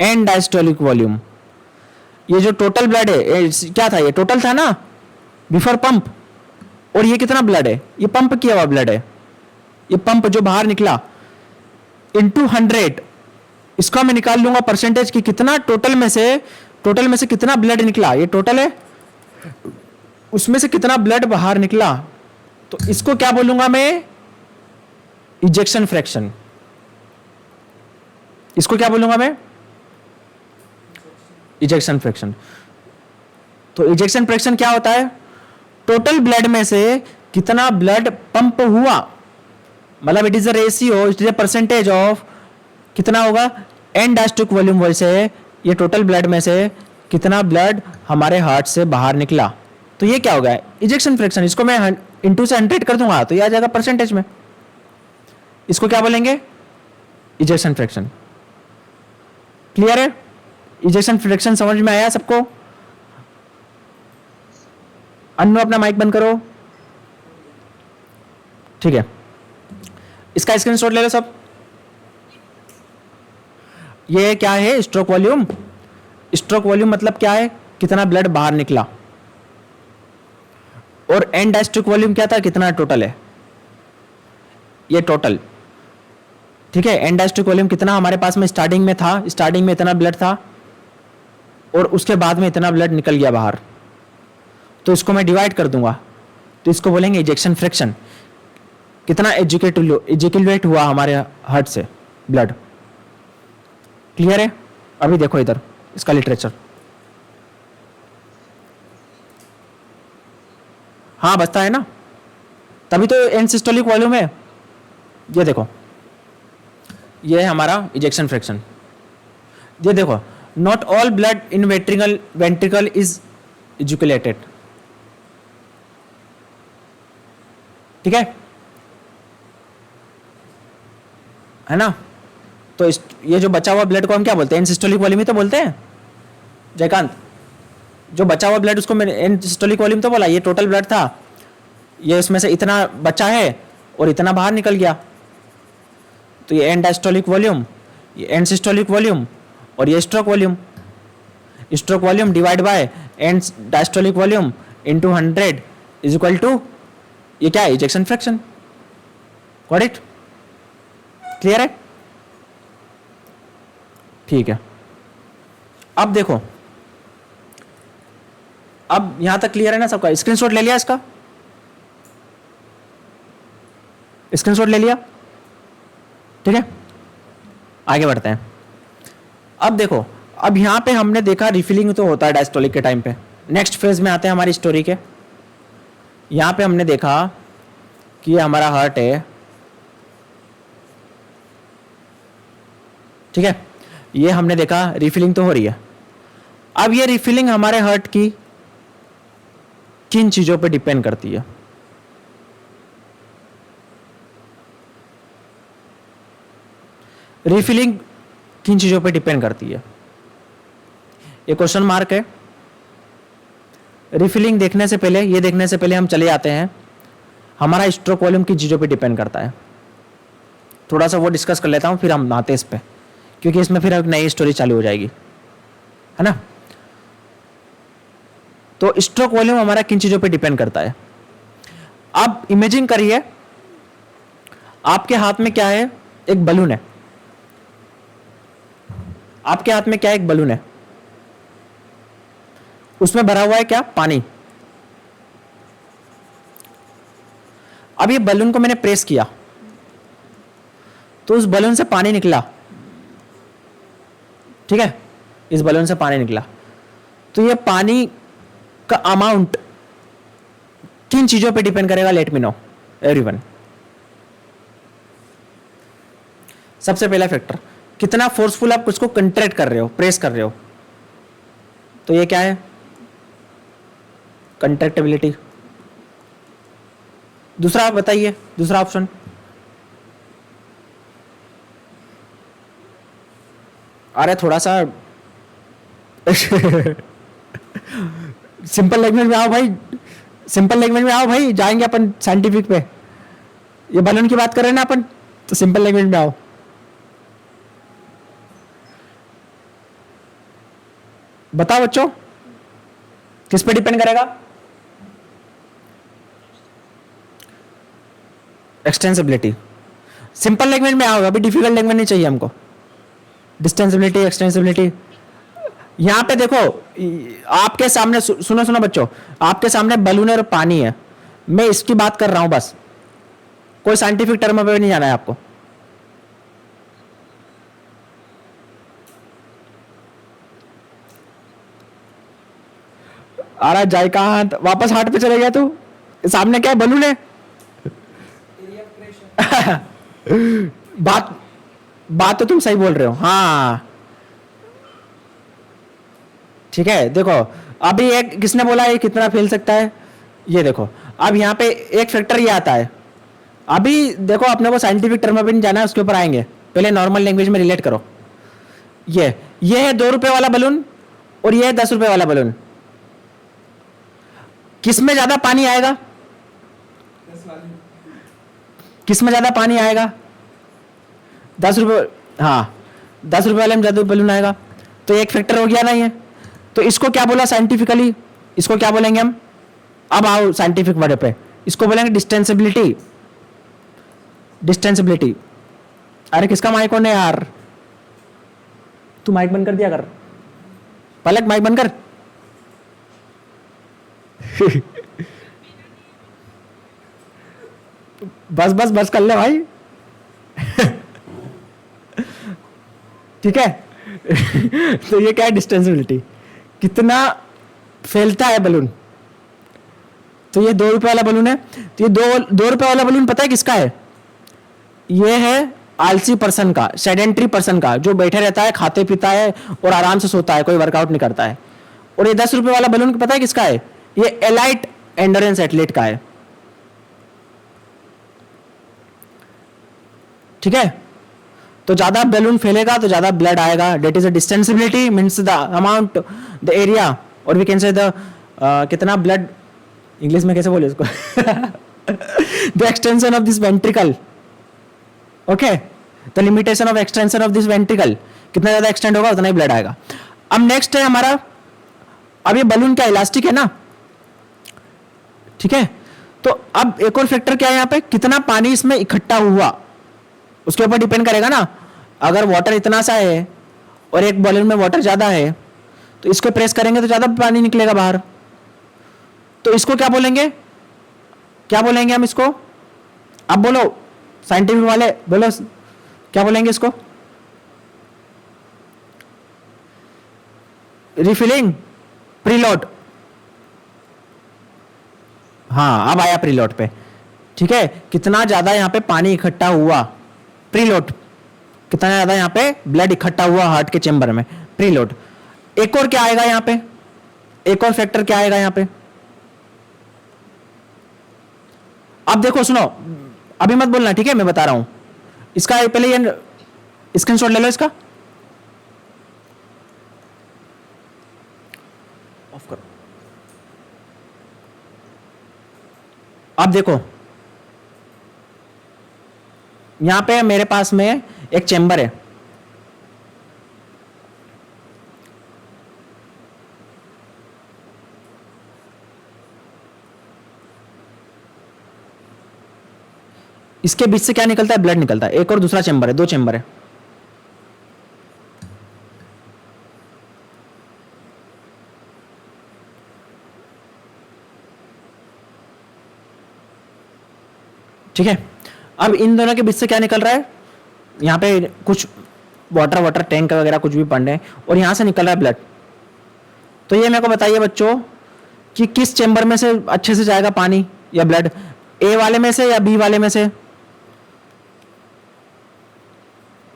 end diastolic volume, ये जो टोटल ब्लड है, क्या था? ये टोटल था ना बिफोर पंप, और ये कितना ब्लड है? ये पंप किया हुआ ब्लड है, ये पंप जो बाहर निकला, इंटू 100, इसका मैं निकाल लूंगा परसेंटेज की कितना टोटल में से कितना ब्लड निकला। ये टोटल है, उसमें से कितना ब्लड बाहर निकला, तो इसको क्या बोलूंगा मैं? Ejection fraction. इसको क्या बोलूंगा मैं? Ejection fraction. तो इजेक्शन फ्रैक्शन क्या होता है? टोटल ब्लड में से कितना ब्लड पंप हुआ, मतलब it is a ratio, it is a percentage of कितना होगा? एंडास्टोलिक वॉल्यूम से ये टोटल ब्लड में से कितना ब्लड हमारे हार्ट से बाहर निकला। तो ये क्या होगा? Ejection fraction. इसको मैं इंटू से 100 कर दूंगा तो ये आ जाएगा परसेंटेज में। इसको क्या बोलेंगे? Ejection fraction. क्लियर है? इजेक्शन फ्रैक्शन समझ में आया सबको? अन्नू अपना माइक बंद करो। ठीक है, इसका स्क्रीनशॉट ले लो सब। ये क्या है? Stroke volume. स्ट्रोक वॉल्यूम मतलब क्या है? कितना ब्लड बाहर निकला। और एंडास्टोलिक वॉल्यूम क्या था? कितना टोटल है, ये टोटल। ठीक है, एंडास्टोलिक वॉल्यूम कितना हमारे पास में स्टार्टिंग में था, स्टार्टिंग में इतना ब्लड था और उसके बाद में इतना ब्लड निकल गया बाहर, तो इसको मैं डिवाइड कर दूंगा, तो इसको बोलेंगे इजेक्शन फ्रैक्शन। कितना एजुकेट हुआ हमारे हार्ट से ब्लड। क्लियर है? अभी देखो इधर इसका लिटरेचर। हाँ बचता है ना, तभी तो एंड सिस्टोलिक वॉल्यूम है। ये देखो, ये है हमारा इजेक्शन फ्रैक्शन। ये देखो, not all blood in ventricle is educated. ठीक है ना। तो ये जो बचा हुआ ब्लड को हम क्या बोलते हैं? एंड सिस्टोलिक वॉल्यूम ही तो बोलते हैं जयकांत। जो बचा हुआ ब्लड उसको मैंने एंड सिस्टोलिक वॉल्यूम तो बोला। ये टोटल ब्लड था, ये उसमें से इतना बचा है और इतना बाहर निकल गया, तो ये एंड डायस्टोलिक वॉल्यूम, ये एंड सिस्टोलिक वॉल्यूम, और ये stroke volume. Stroke volume divide by end diastolic volume into 100 is equal to ये क्या है? Ejection fraction. Got it? Clear है? ठीक है, अब देखो, अब यहां तक क्लियर है ना सबका? स्क्रीनशॉट ले लिया इसका? स्क्रीनशॉट ले लिया? ठीक है, आगे बढ़ते हैं। अब देखो, अब यहां पे हमने देखा रिफिलिंग तो होता है डायस्टोलिक के टाइम पे। नेक्स्ट फेज में आते हैं हमारी स्टोरी के। यहां पे हमने देखा कि ये हमारा हार्ट है, ठीक है, ये हमने देखा रिफिलिंग तो हो रही है। अब ये रिफिलिंग हमारे हार्ट की किन चीजों पे डिपेंड करती है? रिफिलिंग किन चीजों पे डिपेंड करती है? ये क्वेश्चन मार्क है। रिफिलिंग देखने से पहले, ये देखने से पहले हम चले जाते हैं हमारा स्ट्रोक वॉल्यूम किन चीजों पे डिपेंड करता है। थोड़ा सा वो डिस्कस कर लेता हूं, फिर हम आते हैं इस पे, क्योंकि इसमें फिर एक नई स्टोरी चालू हो जाएगी, है ना। तो स्ट्रोक वॉल्यूम हमारा किन चीजों पे डिपेंड करता है? अब इमेजिन करिए आपके हाथ में क्या है? एक बलून है। आपके हाथ में क्या है? एक बलून है। उसमें भरा हुआ है क्या? पानी। अब ये बलून को मैंने प्रेस किया तो उस बलून से पानी निकला, ठीक है, इस बलून से पानी निकला। तो ये पानी का अमाउंट किन चीजों पे डिपेंड करेगा? Let me know everyone. सबसे पहला फैक्टर, कितना फोर्सफुल आप उसको कंट्रैक्ट कर रहे हो, प्रेस कर रहे हो। तो ये क्या है? कंट्रैक्टिबिलिटी। दूसरा आप बताइए, दूसरा ऑप्शन। अरे थोड़ा सा सिंपल लैंग्वेज में आओ भाई, सिंपल लैंग्वेज में आओ भाई, जाएंगे अपन साइंटिफिक पे। ये बलून की बात कर रहे हैं ना अपन, तो सिंपल लैंग्वेज में आओ। बताओ बच्चों, किस पे डिपेंड करेगा? एक्सटेंसिबिलिटी। सिंपल लैंग्वेज में आओगे, अभी डिफिकल्ट लैंग्वेज नहीं चाहिए हमको। डिस्टेंसिबिलिटी, एक्सटेंसिबिलिटी। यहां पे देखो, आपके सामने सुनो सुनो बच्चों, आपके सामने बलून और पानी है, मैं इसकी बात कर रहा हूं बस, कोई साइंटिफिक टर्म पे नहीं जाना है आपको। आ रहा जाए कहां? वापस हार्ट पे चले गया तू? सामने क्या है? बलून है। बात बात तो तुम सही बोल रहे हो, हाँ ठीक है। देखो अभी एक किसने बोला ये कितना फैल सकता है? ये देखो, अब यहाँ पे एक फैक्टर ये आता है। अभी देखो, अपने को साइंटिफिक टर्म पे नहीं जाना है, उसके ऊपर आएंगे, पहले नॉर्मल लैंग्वेज में रिलेट करो। ये है 2 रुपए वाला बलून और ये है 10 रुपए वाला बलून। किसमें ज्यादा पानी आएगा? किसमें ज्यादा पानी आएगा? 10 रुपए, हाँ 10 रुपए वाले में ज्यादा बलून आएगा। तो एक फैक्टर हो गया ना ये। तो इसको क्या बोला साइंटिफिकली? इसको क्या बोलेंगे हम? अब आओ साइंटिफिक वर्ड पे, इसको बोलेंगे डिस्टेंसिबिलिटी। डिस्टेंसिबिलिटी। अरे किसका माइक ऑन है यार? तू माइक बंद कर दिया कर, पलक माइक बंद कर। बस बस बस कर ले भाई। ठीक है। तो ये क्या है? डिस्टेंसिबिलिटी, कितना फैलता है बलून। तो ये 2 रुपए वाला बलून है। तो ये दो रुपए वाला बलून पता है किसका है? ये है आलसी पर्सन का, सेडेंट्री पर्सन का, जो बैठे रहता है, खाते पीता है और आराम से सोता है, कोई वर्कआउट नहीं करता है। और ये 10 रुपए वाला बलून पता है किसका है? ये एलाइट एंडोरेंस एथलीट का है। ठीक है। तो ज्यादा बैलून फैलेगा तो ज्यादा ब्लड आएगा। That is a distensibility means the amount, the area, और वी कैन से द कितना ब्लड, इंग्लिश में कैसे बोले इसको? The extension of this ventricle. Okay, the limitation of extension of this ventricle, कितना ज्यादा एक्सटेंड होगा उतना ही ब्लड आएगा। अब नेक्स्ट है हमारा, अब ये बलून क्या इलास्टिक है ना, ठीक है। तो अब एक और फैक्टर क्या है यहाँ पे, कितना पानी इसमें इकट्ठा हुआ उसके ऊपर डिपेंड करेगा ना। अगर वाटर इतना सा है और एक बलून में वाटर ज्यादा है तो इसको प्रेस करेंगे तो ज़्यादा पानी निकलेगा बाहर। तो इसको क्या बोलेंगे, क्या बोलेंगे हम इसको, अब बोलो साइंटिफिक वाले बोलो, क्या बोलेंगे इसको, रिफिलिंग, प्रीलोड। हाँ अब आया प्रीलोड पे, ठीक है। कितना ज्यादा यहाँ पे पानी इकट्ठा हुआ, प्रीलोड, कितना ज्यादा यहाँ पे ब्लड इकट्ठा हुआ हार्ट के चेंबर में, प्रीलोड। एक और क्या आएगा यहाँ पे, एक और फैक्टर क्या आएगा यहाँ पे, अब देखो सुनो, अभी मत बोलना, ठीक है, मैं बता रहा हूं इसका, पहले ये स्क्रीनशॉट ले लो इसका, ऑफ करो। अब देखो यहां पे मेरे पास में एक चेंबर है, इसके बीच से क्या निकलता है, ब्लड निकलता है। एक और दूसरा चेंबर है, दो चेंबर है। ठीक है, अब इन दोनों के बीच से क्या निकल रहा है, यहाँ पे कुछ वाटर वाटर टैंक वगैरह कुछ भी पड़ रहे हैं और यहाँ से निकल रहा है ब्लड। तो ये मेरे को बताइए बच्चों कि किस चेंबर में से अच्छे से जाएगा पानी या ब्लड, ए वाले में से या बी वाले में से,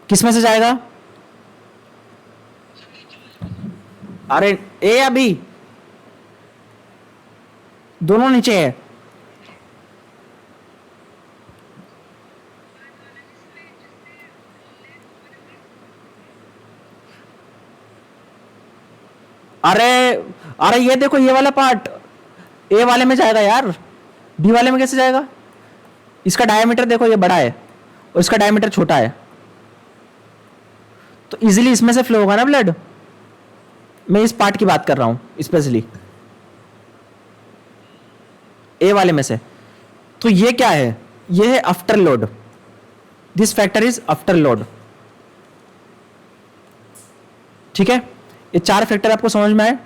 किस में से जाएगा, अरे ए या बी, दोनों नीचे है। अरे अरे ये देखो ये वाला पार्ट ए वाले में जाएगा यार, बी वाले में कैसे जाएगा, इसका डायमीटर देखो ये बड़ा है और इसका डायमीटर छोटा है, तो इजीली इसमें से फ्लो होगा ना ब्लड। मैं इस पार्ट की बात कर रहा हूं स्पेशली, ए वाले में से। तो ये क्या है, ये है after load, this factor is after load, ठीक है। ये चार फैक्टर आपको समझ में आए,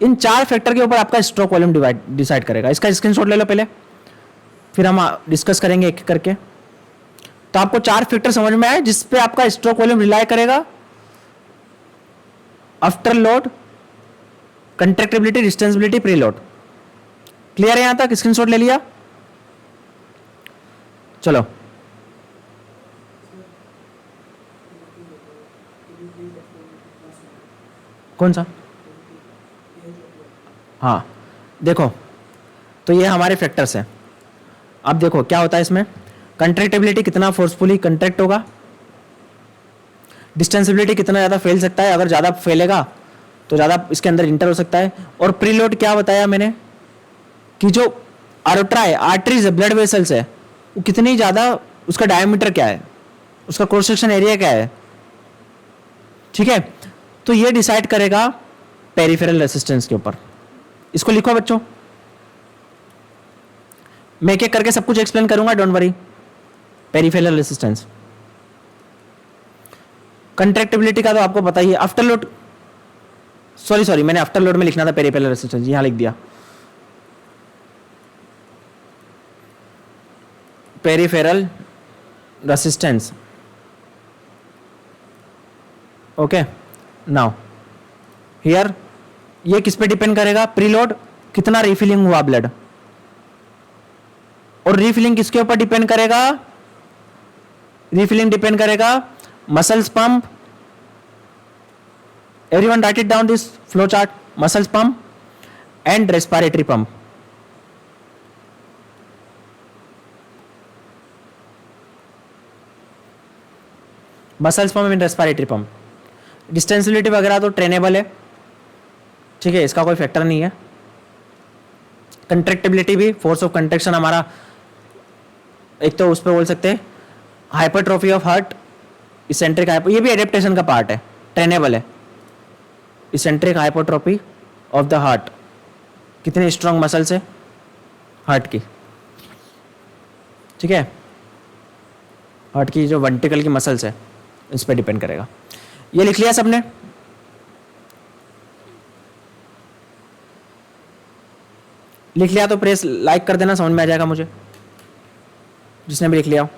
इन चार फैक्टर के ऊपर आपका स्ट्रोक वॉल्यूम डिसाइड करेगा। इसका स्क्रीनशॉट ले लो पहले, फिर हम डिस्कस करेंगे एक करके। तो आपको चार फैक्टर समझ में आए जिस पे आपका स्ट्रोक वॉल्यूम रिलाई करेगा, आफ्टर लोड, कंट्रैक्टिबिलिटी, डिस्टेंसिबिलिटी, प्रीलोड। क्लियर है यहां तक, स्क्रीनशॉट ले लिया, चलो। कौन सा, हाँ देखो, तो ये हमारे फैक्टर्स हैं। अब देखो क्या होता है इसमें, कंट्रैक्टिबिलिटी कितना फोर्सफुली कंट्रैक्ट होगा, डिस्टेंसिबिलिटी कितना ज़्यादा फैल सकता है, अगर ज़्यादा फैलेगा तो ज़्यादा इसके अंदर इंटर हो सकता है, और प्रीलोड क्या बताया मैंने कि जो आर्टरा है, आर्टरीज है, ब्लड वेसल्स है, वो कितनी ज़्यादा, उसका डायमीटर क्या है, उसका क्रॉस सेक्शन एरिया क्या है, ठीक है। तो ये डिसाइड करेगा पेरिफेरल रेसिस्टेंस के ऊपर। इसको लिखो बच्चों, मैं एक एक करके सब कुछ एक्सप्लेन करूंगा, डोंट वरी। पेरिफेरल रेसिस्टेंस, कंट्रैक्टिबिलिटी का तो आपको पता ही है, आफ्टर लोड, सॉरी मैंने आफ्टर लोड में लिखना था पेरिफेरल रेसिस्टेंस, यहां लिख दिया। Peripheral resistance, okay. Now here ये किस पे डिपेंड करेगा, प्रीलोड, कितना रिफिलिंग हुआ ब्लड, और रिफिलिंग किसके ऊपर डिपेंड करेगा, रिफिलिंग डिपेंड करेगा muscles pump, everyone write it down this flow chart, muscles pump and respiratory pump. Muscles pump and respiratory pump. Distensibility वगैरह तो ट्रेनेबल है, ठीक है, इसका कोई फैक्टर नहीं है। कंट्रैक्टिबिलिटी भी, फोर्स ऑफ कंट्रैक्शन हमारा, एक तो उस पर बोल सकते हैं hypertrophy of heart, eccentric hyper, ये भी एडेप्टेशन का पार्ट है, ट्रेनेबल है। Eccentric hypertrophy of the heart, कितने स्ट्रॉन्ग मसल्स है हार्ट की, ठीक है, हार्ट की जो वेंट्रिकल की मसल्स है इस पर डिपेंड करेगा। ये लिख लिया सबने, लिख लिया तो प्रेस लाइक कर देना, समझ में आ जाएगा मुझे, जिसने भी लिख लिया हो।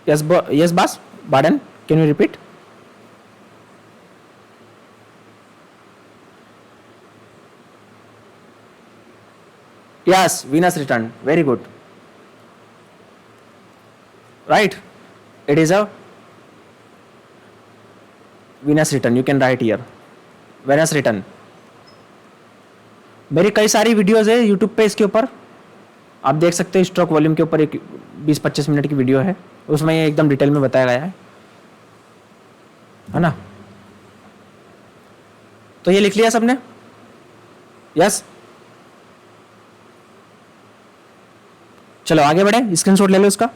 यस बस बार्डन, can you repeat? Yes, Venus return. Very good. Right. It is a Venus return. You can write here. Venus return. मेरी कई सारी वीडियोस है यूट्यूब पे इसके ऊपर, आप देख सकते हैं। स्ट्रोक वॉल्यूम के ऊपर एक 20-25 मिनट की वीडियो है, उसमें ये एकदम डिटेल में बताया गया है ना। तो ये लिख लिया सबने? यस। चलो आगे बढ़े, स्क्रीनशॉट ले लो इसका।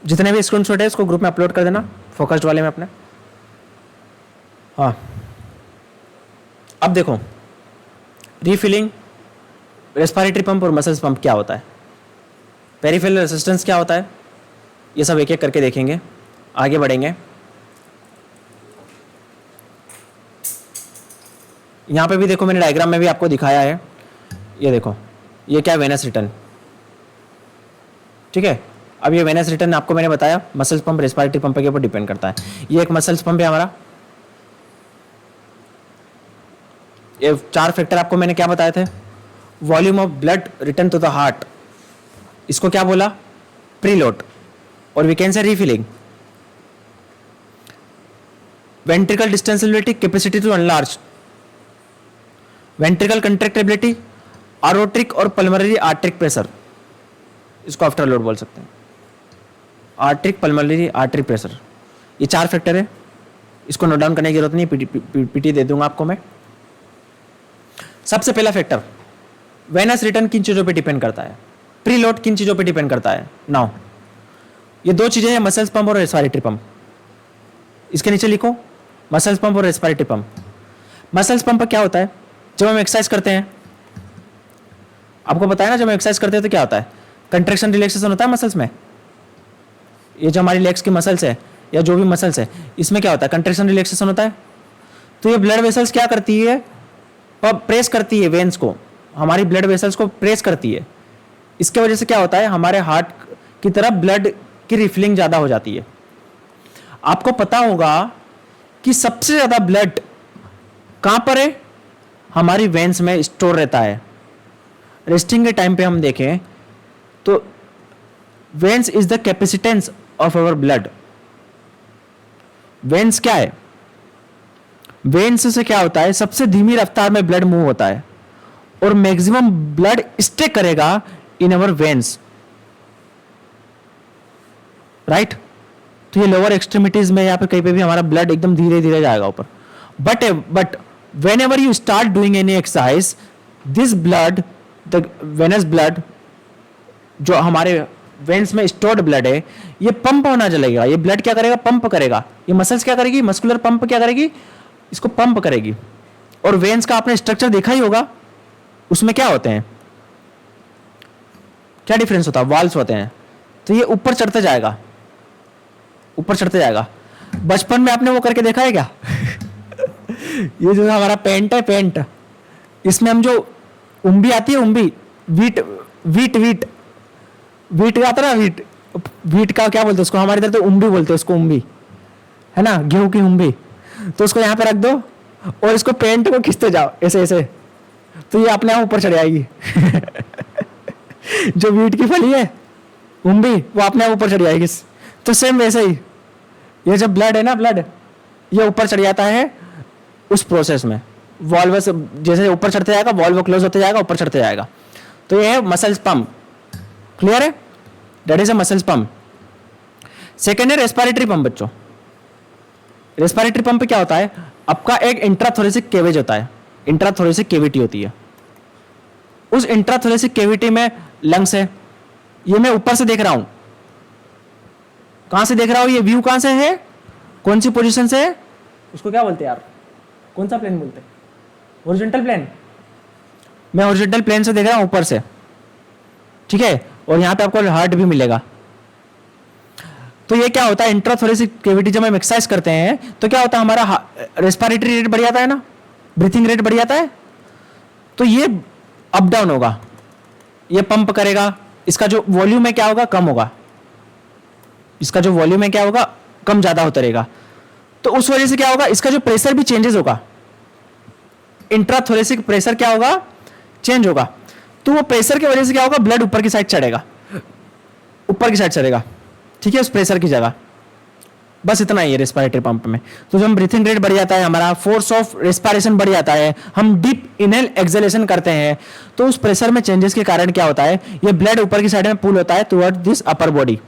जितने भी स्क्रीनशॉट है इसको ग्रुप में अपलोड कर देना, फोकस्ड वाले में अपने। हाँ, अब देखो रीफिलिंग, रेस्पिरेटरी पंप और मसल्स पंप क्या होता है, पेरिफेरल रेसिस्टेंस क्या होता है, ये सब एक एक करके देखेंगे, आगे बढ़ेंगे। यहाँ पे भी देखो, मैंने डायग्राम में भी आपको दिखाया है, ये देखो, ये क्या है, वेनस रिटर्न। ठीक है, अब ये वेनस रिटर्न आपको मैंने बताया मसल्स पंप रेस्पिरेटरी पंप के ऊपर डिपेंड करता है। ये एक मसल्स पंप है हमारा। ये 4 फैक्टर आपको मैंने क्या बताए थे, volume of blood return to the heart, इसको क्या बोला, प्रीलोड, और we can say refilling, ventricle distensibility, capacity to enlarge, ventricle contractibility, aortic और पल्मोनरी आर्टरिक प्रेशर, इसको आफ्टर लोड बोल सकते हैं, आर्टरिक पल्मोनरी आर्टरिक प्रेशर। ये 4 फैक्टर है, इसको नोट डाउन करने की जरूरत नहीं, पीटी दे दूंगा आपको मैं। सबसे पहला फैक्टर, वेनस रिटर्न किन चीजों पे डिपेंड करता है, प्रीलोड किन चीजों पे डिपेंड करता है। नाउ ये 2 चीजें हैं, मसल्स पंप और रेस्पिरेटरी पंप। इसके नीचे लिखो मसल्स पंप और रेस्पिरेटरी पंप। मसल्स पंप क्या होता है, जब हम एक्सरसाइज करते हैं, आपको पता है ना, जब हम एक्सरसाइज करते हैं तो क्या होता है, कंट्रैक्शन रिलैक्सेशन होता है मसल्स में। ये जो हमारी लेग्स की मसल्स है या जो भी मसल्स है, इसमें क्या होता है, कंट्रैक्शन रिलैक्सेशन होता है। तो ये ब्लड वेसल्स क्या करती है, प्रेस करती है वेन्स को, हमारी ब्लड वेसल्स को प्रेस करती है। इसके वजह से क्या होता है, हमारे हार्ट की तरफ ब्लड की रिफिलिंग ज्यादा हो जाती है। आपको पता होगा कि सबसे ज्यादा ब्लड कहां पर है, हमारी वेन्स में स्टोर रहता है। रेस्टिंग के टाइम पे हम देखें तो veins is the capacitance of our blood. Veins क्या है, वेन्स से क्या होता है, सबसे धीमी रफ्तार में ब्लड मूव होता है और मैक्सिमम ब्लड स्टे करेगा इन अवर वेन्स, राइट। तो ये लोअर एक्सट्रीमिटीज में या फिर कहीं पे भी हमारा ब्लड एकदम धीरे धीरे जाएगा ऊपर। But when ever you start doing any exercise, this blood, the venous blood, जो हमारे वेन्स में स्टोर्ड ब्लड है, ये पंप होना चलेगा। ये ब्लड क्या करेगा, पंप करेगा। ये मसल्स क्या करेगी, मस्कुलर पंप क्या करेगी, इसको पंप करेगी। और वेन्स का आपने स्ट्रक्चर देखा ही होगा, उसमें क्या होते हैं, क्या डिफरेंस होता है, वाल्व्स होते हैं। तो ये ऊपर चढ़ते जाएगा, ऊपर चढ़ते जाएगा। बचपन में आपने वो करके देखा है क्या ये जो हमारा पेंट है, पेंट, इसमें हम जो उम्बी आती है, उम्बी, वीट वीट वीट वीट का आता ना, वीट, वीट का क्या बोलते हैं उसको, हमारी तरफ तो उम्बी बोलते हैं उसको, उम्बी है ना, गेहूं की उम्बी। तो उसको यहाँ पे रख दो और इसको पेंट को खींचते जाओ ऐसे ऐसे, तो ये अपने आप ऊपर चढ़ जाएगी जो वीट की फली है, उम्बी, वो अपने आप ऊपर चढ़ जाएगी। तो सेम वैसे ही ये जब ब्लड है ना, ब्लड ये ऊपर चढ़ जाता है उस प्रोसेस में। वॉल्व जैसे ऊपर चढ़ते जाएगा, वॉल्व क्लोज होते जाएगा, ऊपर चढ़ते जाएगा। तो ये है मसल्स पंप, क्लियर है, that is a muscles pump. Second है रेस्पिरेटरी पंप। बच्चों रेस्पिरेटरी पंप क्या होता है, आपका एक इंट्राथोरेसिक केवेज होता है, इंट्राथोरेसिक केविटी होती है। उस इंट्राथोरेसिक केविटी में लंग्स है। ये मैं ऊपर से देख रहा हूं, कहां से देख रहा हूं, ये व्यू कहां से है, कौन सी पोजीशन से है, उसको क्या बोलते हैं यार, कौन सा प्लेन बोलते हैं, हॉरिजॉन्टल प्लेन। मैं हॉरिजॉन्टल प्लेन से देख रहा हूं ऊपर से, ठीक है। और यहाँ पे आपको हार्ट भी मिलेगा। तो ये क्या होता है, इंट्राथोरेसिक कैविटी जब हम एक्सरसाइज करते हैं तो क्या होता है, हमारा रेस्पिरेटरी रेट बढ़ जाता है ना, ब्रीथिंग रेट बढ़ जाता है, तो ये अप डाउन होगा, ये पंप करेगा, इसका जो वॉल्यूम है क्या होगा, कम होगा, इसका जो वॉल्यूम है क्या होगा, कम ज्यादा होता रहेगा। तो उस वजह से क्या होगा, इसका जो प्रेशर भी चेंजेस होगा, इंट्राथोरेसिक प्रेशर क्या होगा, चेंज होगा। तो वो प्रेशर की वजह से क्या होगा, ब्लड ऊपर की साइड चढ़ेगा, ऊपर की साइड चढ़ेगा, ठीक है, उस प्रेशर की जगह। बस इतना ही है रेस्पिरेटरी पंप में। तो जब हम ब्रीथिंग रेट बढ़ जाता है, हमारा फोर्स ऑफ रेस्पिरेशन बढ़ जाता है, हम डीप इनहेल एक्सहेलेशन करते हैं, तो उस प्रेशर में चेंजेस के कारण क्या होता है, ये ब्लड ऊपर की साइड में पुल होता है toward this upper body.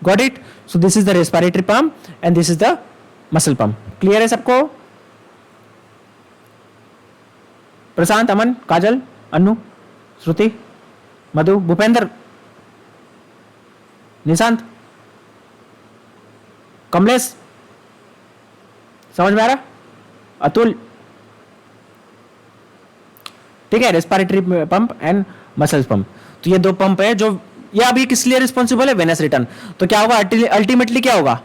Got it? So this is the respiratory pump and this is the muscle pump. Clear है सबको? प्रशांत, अमन, काजल, अनु, श्रुति, मधु, भूपेंद्र, निशांत, कमलेश, समझ में आ रहा? अतुल, ठीक है, respiratory pump and muscles pump. तो ये दो पंप है जो, ये अभी किस लिए रिस्पॉन्सिबल है, वेनस रिटर्न। तो क्या होगा, अल्टीमेटली क्या होगा,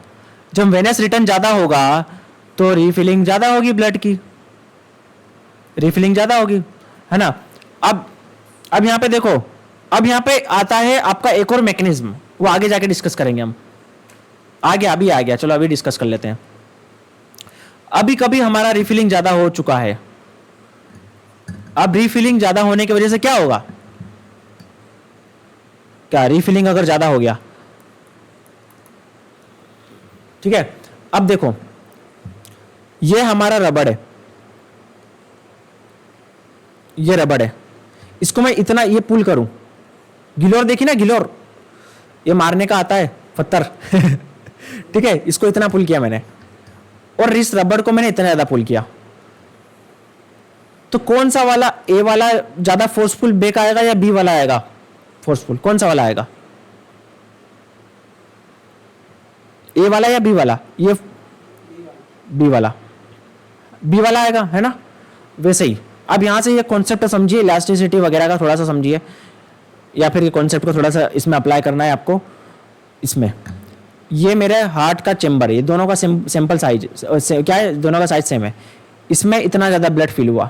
जब वेनस रिटर्न ज्यादा होगा तो रिफिलिंग ज्यादा होगी, ब्लड की रिफिलिंग ज्यादा होगी, है ना। अब यहां पे देखो, अब यहां पे आता है आपका एक और मैकेनिज्म, वो आगे जाके डिस्कस करेंगे हम, आगे अभी आ गया, चलो अभी डिस्कस कर लेते हैं। अभी कभी हमारा रिफिलिंग ज्यादा हो चुका है, अब रिफिलिंग ज्यादा होने की वजह से क्या होगा, क्या रिफिलिंग अगर ज्यादा हो गया, ठीक है। अब देखो, ये हमारा रबड़ है, ये रबड़ है, इसको मैं इतना ये पुल करूं, गिलोर देखी ना, गिलोर ये मारने का आता है पत्थर ठीक है, इसको इतना पुल किया मैंने, और इस रबड़ को मैंने इतना ज्यादा पुल किया, तो कौन सा वाला, ए वाला ज्यादा फोर्सफुल बेक आएगा या बी वाला आएगा फोर्सफुल, कौन सा वाला आएगा, ए वाला या बी वाला, ये बी वाला आएगा, है ना। वैसे ही अब यहां से ये कॉन्सेप्ट समझिए, इलास्टिसिटी वगैरह का थोड़ा सा समझिए, या फिर ये कॉन्सेप्ट को थोड़ा सा इसमें अप्लाई करना है आपको। इसमें ये मेरे हार्ट का चेंबर है, ये दोनों का सैंपल साइज क्या है, दोनों का साइज सेम है, इसमें इतना ज़्यादा ब्लड फिल हुआ,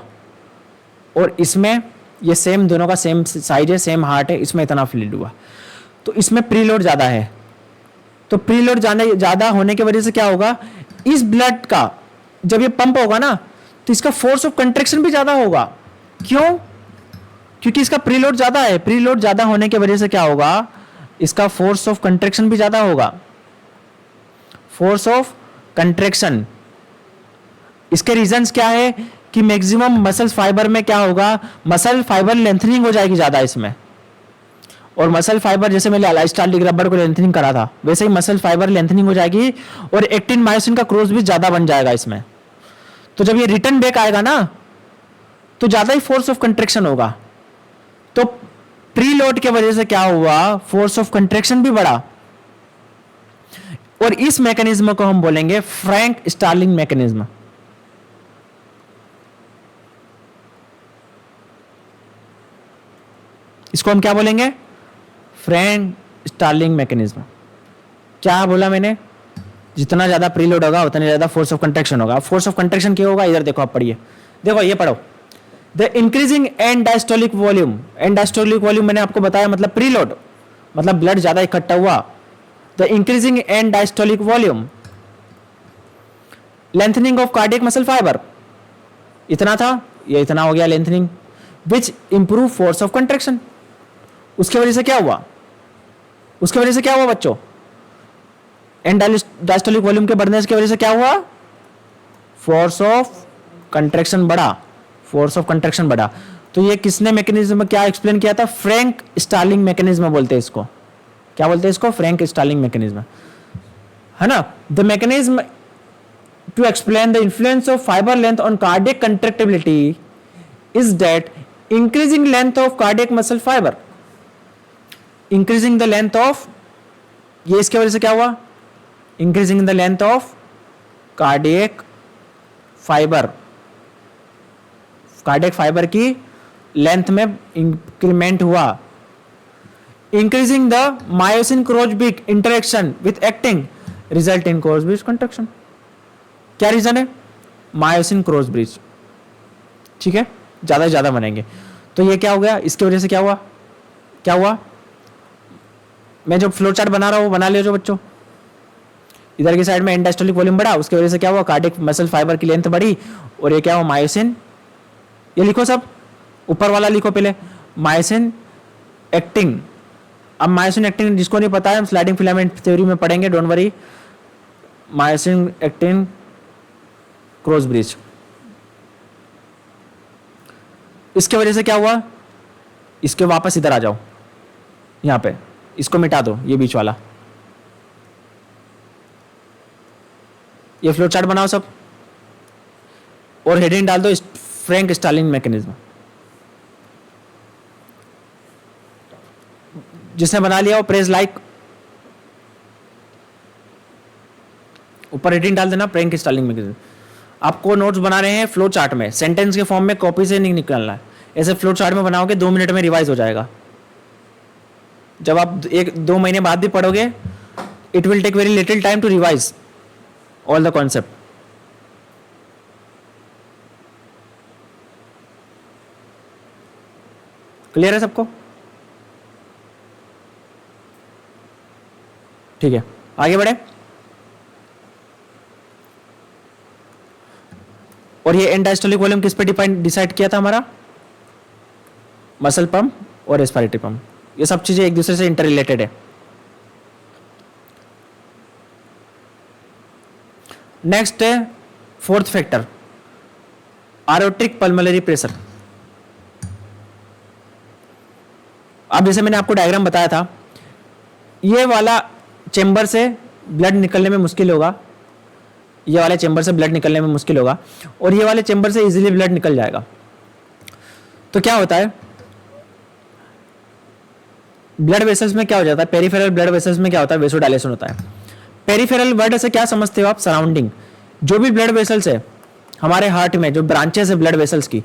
और इसमें ये सेम, दोनों का सेम साइज है, सेम हार्ट है, इसमें इतना फिल हुआ, तो इसमें प्रीलोड ज़्यादा है। तो प्रीलोड ज़्यादा होने की वजह से क्या होगा, इस ब्लड का जब ये पंप होगा ना, तो इसका फोर्स ऑफ कंट्रेक्शन भी ज़्यादा होगा। क्यों? क्योंकि इसका प्रीलोड ज़्यादा है, प्रीलोड ज़्यादा होने की वजह से क्या होगा, इसका फोर्स ऑफ कंट्रेक्शन भी ज़्यादा होगा, फोर्स ऑफ कंट्रेक्शन। इसके रीजंस क्या है कि मैक्सिमम मसल फाइबर में क्या होगा, मसल फाइबर लेंथनिंग हो जाएगी ज़्यादा इसमें, और मसल फाइबर जैसे मैंने स्टार्लिंग रबर को लेंथनिंग करा था, वैसे ही मसल फाइबर लेंथनिंग हो जाएगी, और एक्टिन मायोसिन का क्रॉस भी ज़्यादा बन जाएगा इसमें। तो जब ये रिटर्न बैक आएगा ना, तो ज़्यादा ही फोर्स ऑफ कंट्रेक्शन होगा, तो प्रीलोड के वजह से क्या हुआ, फोर्स ऑफ कंट्रेक्शन भी बढ़ा, और इस मैकेनिज्म को हम बोलेंगे फ्रैंक स्टार्लिंग मैकेनिज्म। इसको हम क्या बोलेंगे, फ्रैंक स्टार्लिंग मैकेनिज्म। क्या बोला मैंने, जितना ज्यादा प्रीलोड होगा उतना ज्यादा फोर्स ऑफ कंट्रेक्शन होगा। फोर्स ऑफ कंट्रेक्शन क्या होगा, इधर देखो, आप पढ़िए, देखो ये पढ़ो, the increasing end diastolic volume, and diastolic volume मैंने आपको बताया मतलब प्रीलोड, मतलब ब्लड ज्यादा इकट्ठा हुआ, the increasing end diastolic volume, lengthening of cardiac muscle fibre, इतना था, ये इतना हो गया lengthening, which improve force of contraction. उसके वजह से क्या हुआ, उसके वजह से क्या हुआ बच्चों, एंड डायस्टोलिक वॉल्यूम के बढ़ने की वजह से क्या हुआ, फोर्स ऑफ कंट्रेक्शन बढ़ा, फोर्स ऑफ कंट्रेक्शन बढ़ा। तो ये किसने मैकेनिज्म क्या एक्सप्लेन किया था, फ्रैंक स्टार्लिंग मैकेनिज्म बोलते हैं इसको। क्या बोलते हैं इसको, फ्रैंक स्टार्लिंग मैकेनिज्म, है ना। The mechanism to explain the influence of fibre length on cardiac contractibility is that increasing length of cardiac muscle fibre, increasing the length of, ये इसके वजह से क्या हुआ, increasing the length of cardiac fibre, cardiac fibre की लेंथ में इंक्रीमेंट हुआ, increasing the myosin crossbridge interaction with actin result in crossbridge contraction. क्या रीजन है? Myosin cross bridge. ठीक है, ज्यादा से ज्यादा बनेंगे। तो ये क्या हो गया, इसकी वजह से क्या हुआ, क्या हुआ, मैं जो फ्लो चार्ट बना रहा हूं वो बना लिया जो बच्चों। इधर की साइड में एंड डायस्टोलिक वॉल्यूम बढ़ा, उसकी वजह से क्या हुआ, कार्डिक मसल फाइबर की लेंथ बढ़ी, और ये क्या हुआ, मायोसिन, ये लिखो सब, ऊपर वाला लिखो पहले, मायोसिन एक्टिंग। अब मायोसिन एक्टिंग जिसको नहीं पता है, हम स्लाइडिंग फिलामेंट थ्योरी में पढ़ेंगे, don't worry. Myosin acting cross bridge, इसके वजह से क्या हुआ, इसके वापस इधर आ जाओ, यहां पे इसको मिटा दो, ये बीच वाला, ये फ्लो चार्ट बनाओ सब, और हेडिंग डाल दो फ्रैंक स्टालिन मैकेनिज्म। जिसने बना लिया वो प्रेज लाइक, ऊपर हेडिंग डाल देना फ्रैंक स्टालिन मैकेनिज्म। आपको नोट्स बना रहे हैं फ्लो चार्ट में, सेंटेंस के फॉर्म में कॉपी से नहीं निकलना है, ऐसे फ्लो चार्ट में बनाओगे 2 मिनट में रिवाइज हो जाएगा। जब आप 1-2 महीने बाद भी पढ़ोगे, it will take very little time to revise all the concept. Clear है सबको? ठीक है, आगे बढ़े। और ये एंड डायस्टोलिक वॉल्यूम किस पे डिसाइड किया था हमारा, मसल पंप और रेस्पिरेटरी पंप। ये सब चीजें एक दूसरे से इंटर रिलेटेड है। नेक्स्ट है फोर्थ फैक्टर, आरोट्रिक पल्मोनरी प्रेशर। अब जैसे मैंने आपको डायग्राम बताया था, ये वाला चेंबर से ब्लड निकलने में मुश्किल होगा, ये वाले चेंबर से ब्लड निकलने में मुश्किल होगा, और ये वाले चेंबर से इजीली ब्लड निकल जाएगा। तो क्या होता है, ब्लड वेसल्स में क्या हो जाता है, पेरिफेरल ब्लड वेसल्स में क्या होता है, वेसोडायलेशन होता है। पेरिफेरल वर्ड से क्या समझते हो आप, सराउंडिंग। जो भी ब्लड वेसल्स है हमारे हार्ट में, जो ब्रांचेस है ब्लड वेसल्स की,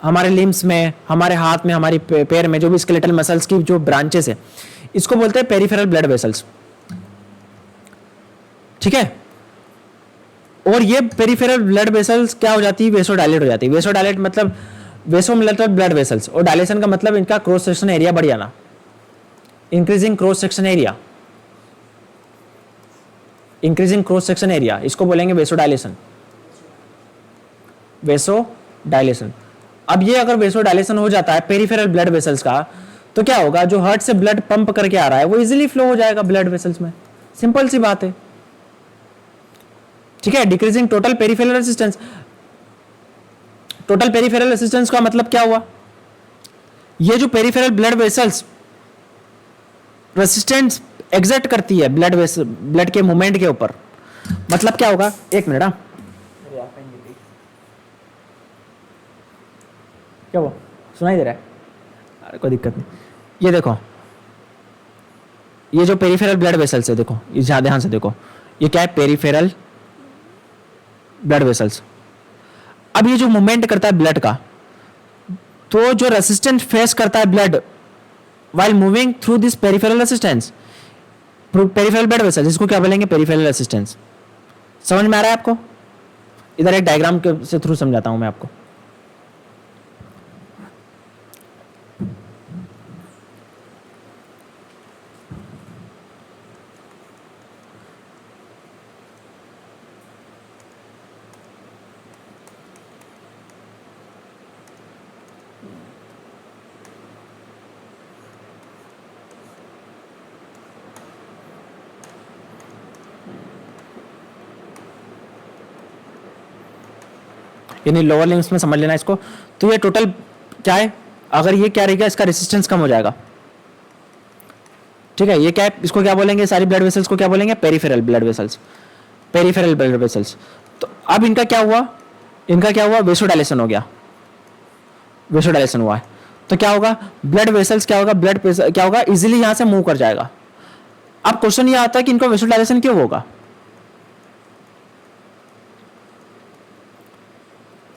हमारे लिम्स में, हमारे हाथ में, हमारी पैर में, जो भी स्केलेटल मसल्स की जो ब्रांचेस है, इसको बोलते हैं पेरिफेरल ब्लड वेसल्स। ठीक है, और ये पेरिफेरल ब्लड वेसल्स क्या हो जाती है, वेसोडायलेट हो जाती है। वेसोडायलेट मतलब, वेसो मतलब ब्लड वेसल्स, और डायलेशन का मतलब इनका क्रॉस सेक्शन एरिया बढ़ जाना, increasing cross section area, increasing cross section area, इसको बोलेंगे वेसोडायलेशन, वेसोडायलेशन। अब ये अगर वेसोडायलेशन हो जाता है पेरिफेरल ब्लड वेसल्स का, तो क्या होगा, जो हार्ट से ब्लड पंप करके आ रहा है वो इजीली फ्लो हो जाएगा ब्लड वेसल्स में, सिंपल सी बात है। ठीक है, decreasing total peripheral resistance. Total peripheral resistance का मतलब क्या हुआ, ये जो peripheral blood vessels resistance exert करती है ब्लड के मूवमेंट के ऊपर, मतलब क्या होगा, एक मिनट, क्या हुआ, सुनाई दे रहा है, अरे कोई दिक्कत नहीं। ये देखो, ये जो पेरिफेरल ब्लड वेसल्स है, देखो ये ध्यान से देखो, ये क्या है, पेरिफेरल ब्लड वेसल्स। अब ये जो मूवमेंट करता है ब्लड का, तो जो रेसिस्टेंस फेस करता है blood while moving through this peripheral resistance, peripheral blood vessel, जिसको क्या बोलेंगे, पेरिफेरल रेसिस्टेंस। समझ में आ रहा है आपको? इधर एक डायग्राम के से थ्रू समझाता हूं मैं आपको। यानी लोअर लिम्स में समझ लेना इसको। तो ये टोटल क्या है, अगर ये क्या रहेगा, इसका रेसिस्टेंस कम हो जाएगा। ठीक है, ये क्या है, इसको क्या बोलेंगे, सारी ब्लड वेसल्स को क्या बोलेंगे, peripheral blood vessels, peripheral blood vessels. तो अब इनका क्या हुआ, इनका क्या हुआ, वेसोडायलेशन हो गया, वेसोडायलेशन हुआ है। तो क्या होगा, ब्लड वेसल्स क्या होगा, ब्लड क्या होगा, इजीली यहां से मूव कर जाएगा। अब क्वेश्चन ये आता है कि इनको वेसोडायलेशन क्यों होगा।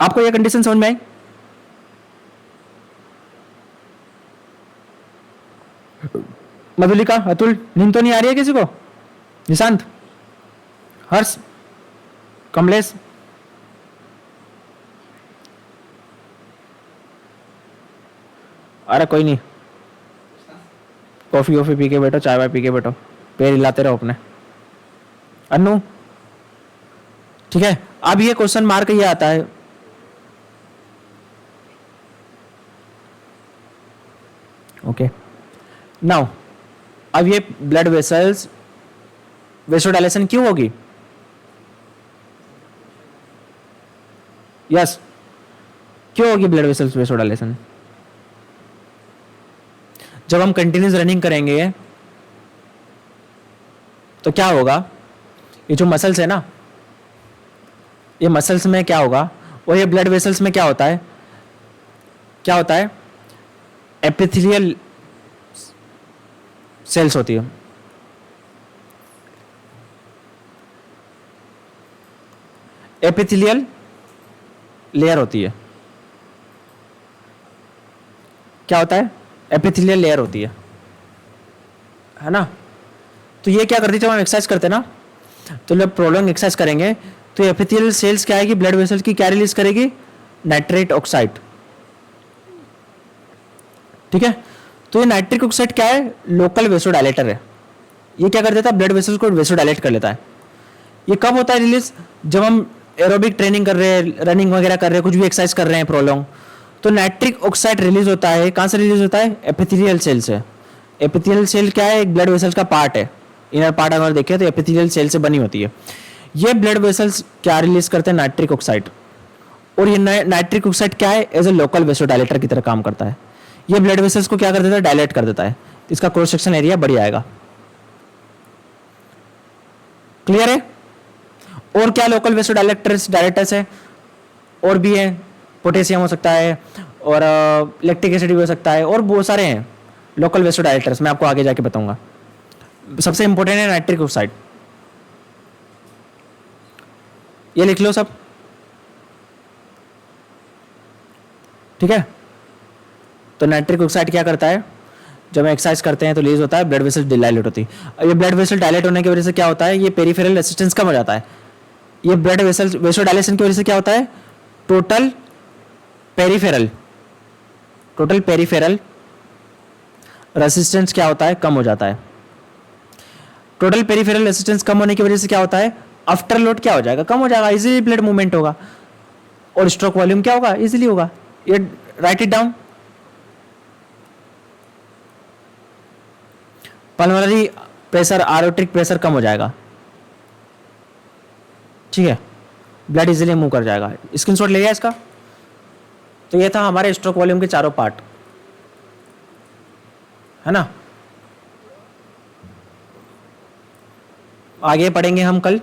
आपको ये कंडीशन समझ में आई? मधुलिका, अतुल, नींद तो नहीं आ रही है किसी को? निशांत, हर्ष, कमलेश, अरे कोई नहीं, कॉफी वॉफी पी के बैठो, चाय वाय पी के बैठो, पैर हिलाते रहो अपने। अनु, ठीक है। अब ये क्वेश्चन मार्क ये आता है, ओके नाउ, अब ये ब्लड वेसल्स वेसोडाइलेशन क्यों होगी? यस, क्यों होगी ब्लड वेसल्स वेसोडाइलेशन? जब हम कंटिन्यूस रनिंग करेंगे तो क्या होगा, ये जो मसल्स है ना, ये मसल्स में क्या होगा, और ये ब्लड वेसल्स में क्या होता है, क्या होता है, एपिथेलियल सेल्स होती है। एपिथेलियल लेयर होती है। क्या होता है? एपिथेलियल लेयर होती है ना। तो ये क्या करती है, जब हम एक्सरसाइज करते हैं ना, तो जब प्रोलॉन्ग एक्सरसाइज करेंगे तो एपिथेलियल सेल्स क्या आएगी, ब्लड वेसल्स की क्या रिलीज करेगी, नाइट्रेट ऑक्साइड। ठीक है, तो ये नाइट्रिक ऑक्साइड क्या है, लोकल वेसोडाइलेटर है। ये क्या कर देता है, ब्लड वेसल्स को वेसोडाइलेट कर लेता है। ये कब होता है रिलीज, जब हम एरोबिक ट्रेनिंग कर रहे हैं, रनिंग वगैरह कर रहे हैं, कुछ भी एक्सरसाइज कर रहे हैं प्रोलॉन्ग, तो नाइट्रिक ऑक्साइड रिलीज होता है। कहां से रिलीज होता है, एपिथेलियल सेल से। एपिथेलियल सेल क्या है, एक ब्लड वेसल्स का पार्ट है। इनर पार्ट अगर देखें तो एपिथेलियल सेल से बनी होती है। ये ब्लड वेसल्स क्या रिलीज करते हैं, नाइट्रिक ऑक्साइड। और ये नाइट्रिक ऑक्साइड क्या है, एज ए लोकल वेसोडाइलेटर की तरह काम करता है। ये ब्लड वेसल्स को क्या कर देता है, डायलेट कर देता है। इसका क्रॉस सेक्शन एरिया बढ़ जाएगा। क्लियर है? और क्या लोकल वेसोडाइलेटर्स डायलेटर्स है, और भी है, पोटेशियम हो सकता है, और लैक्टिक एसिड भी हो सकता है, और बहुत सारे हैं लोकल वेसोडाइलेटर्स। मैं आपको आगे जाके बताऊंगा। सबसे इंपॉर्टेंट है नाइट्रिक ऑक्साइड, ये लिख लो सब। ठीक है, तो नाइट्रिक ऑक्साइड क्या करता है, जब हम एक्सरसाइज करते हैं तो रिलीज होता है, ब्लड वेसल डायलेट होती है। ये ब्लड वेसल डायलेट होने की वजह से क्या होता है, ये पेरिफेरल रेसिस्टेंस कम हो जाता है। ये ब्लड वेसल वेसोडाइलेशन की वजह से क्या होता है, टोटल पेरिफेरल रेसिस्टेंस क्या होता है, कम हो जाता है। टोटल पेरिफेरल रेसिस्टेंस कम होने की वजह से क्या होता है, आफ्टर लोड क्या हो जाएगा, कम हो जाएगा, इजीली ब्लड मूवमेंट होगा, और स्ट्रोक वॉल्यूम क्या होगा, इजीली होगा। ये right it down. Pulmonary pressure, arterial pressure कम हो जाएगा। ठीक है, ब्लड इजीली मूव कर जाएगा। स्क्रीनशॉट ले लिया इसका। तो ये था हमारे स्ट्रोक वॉल्यूम के चारों पार्ट, है ना। आगे पढ़ेंगे हम कल।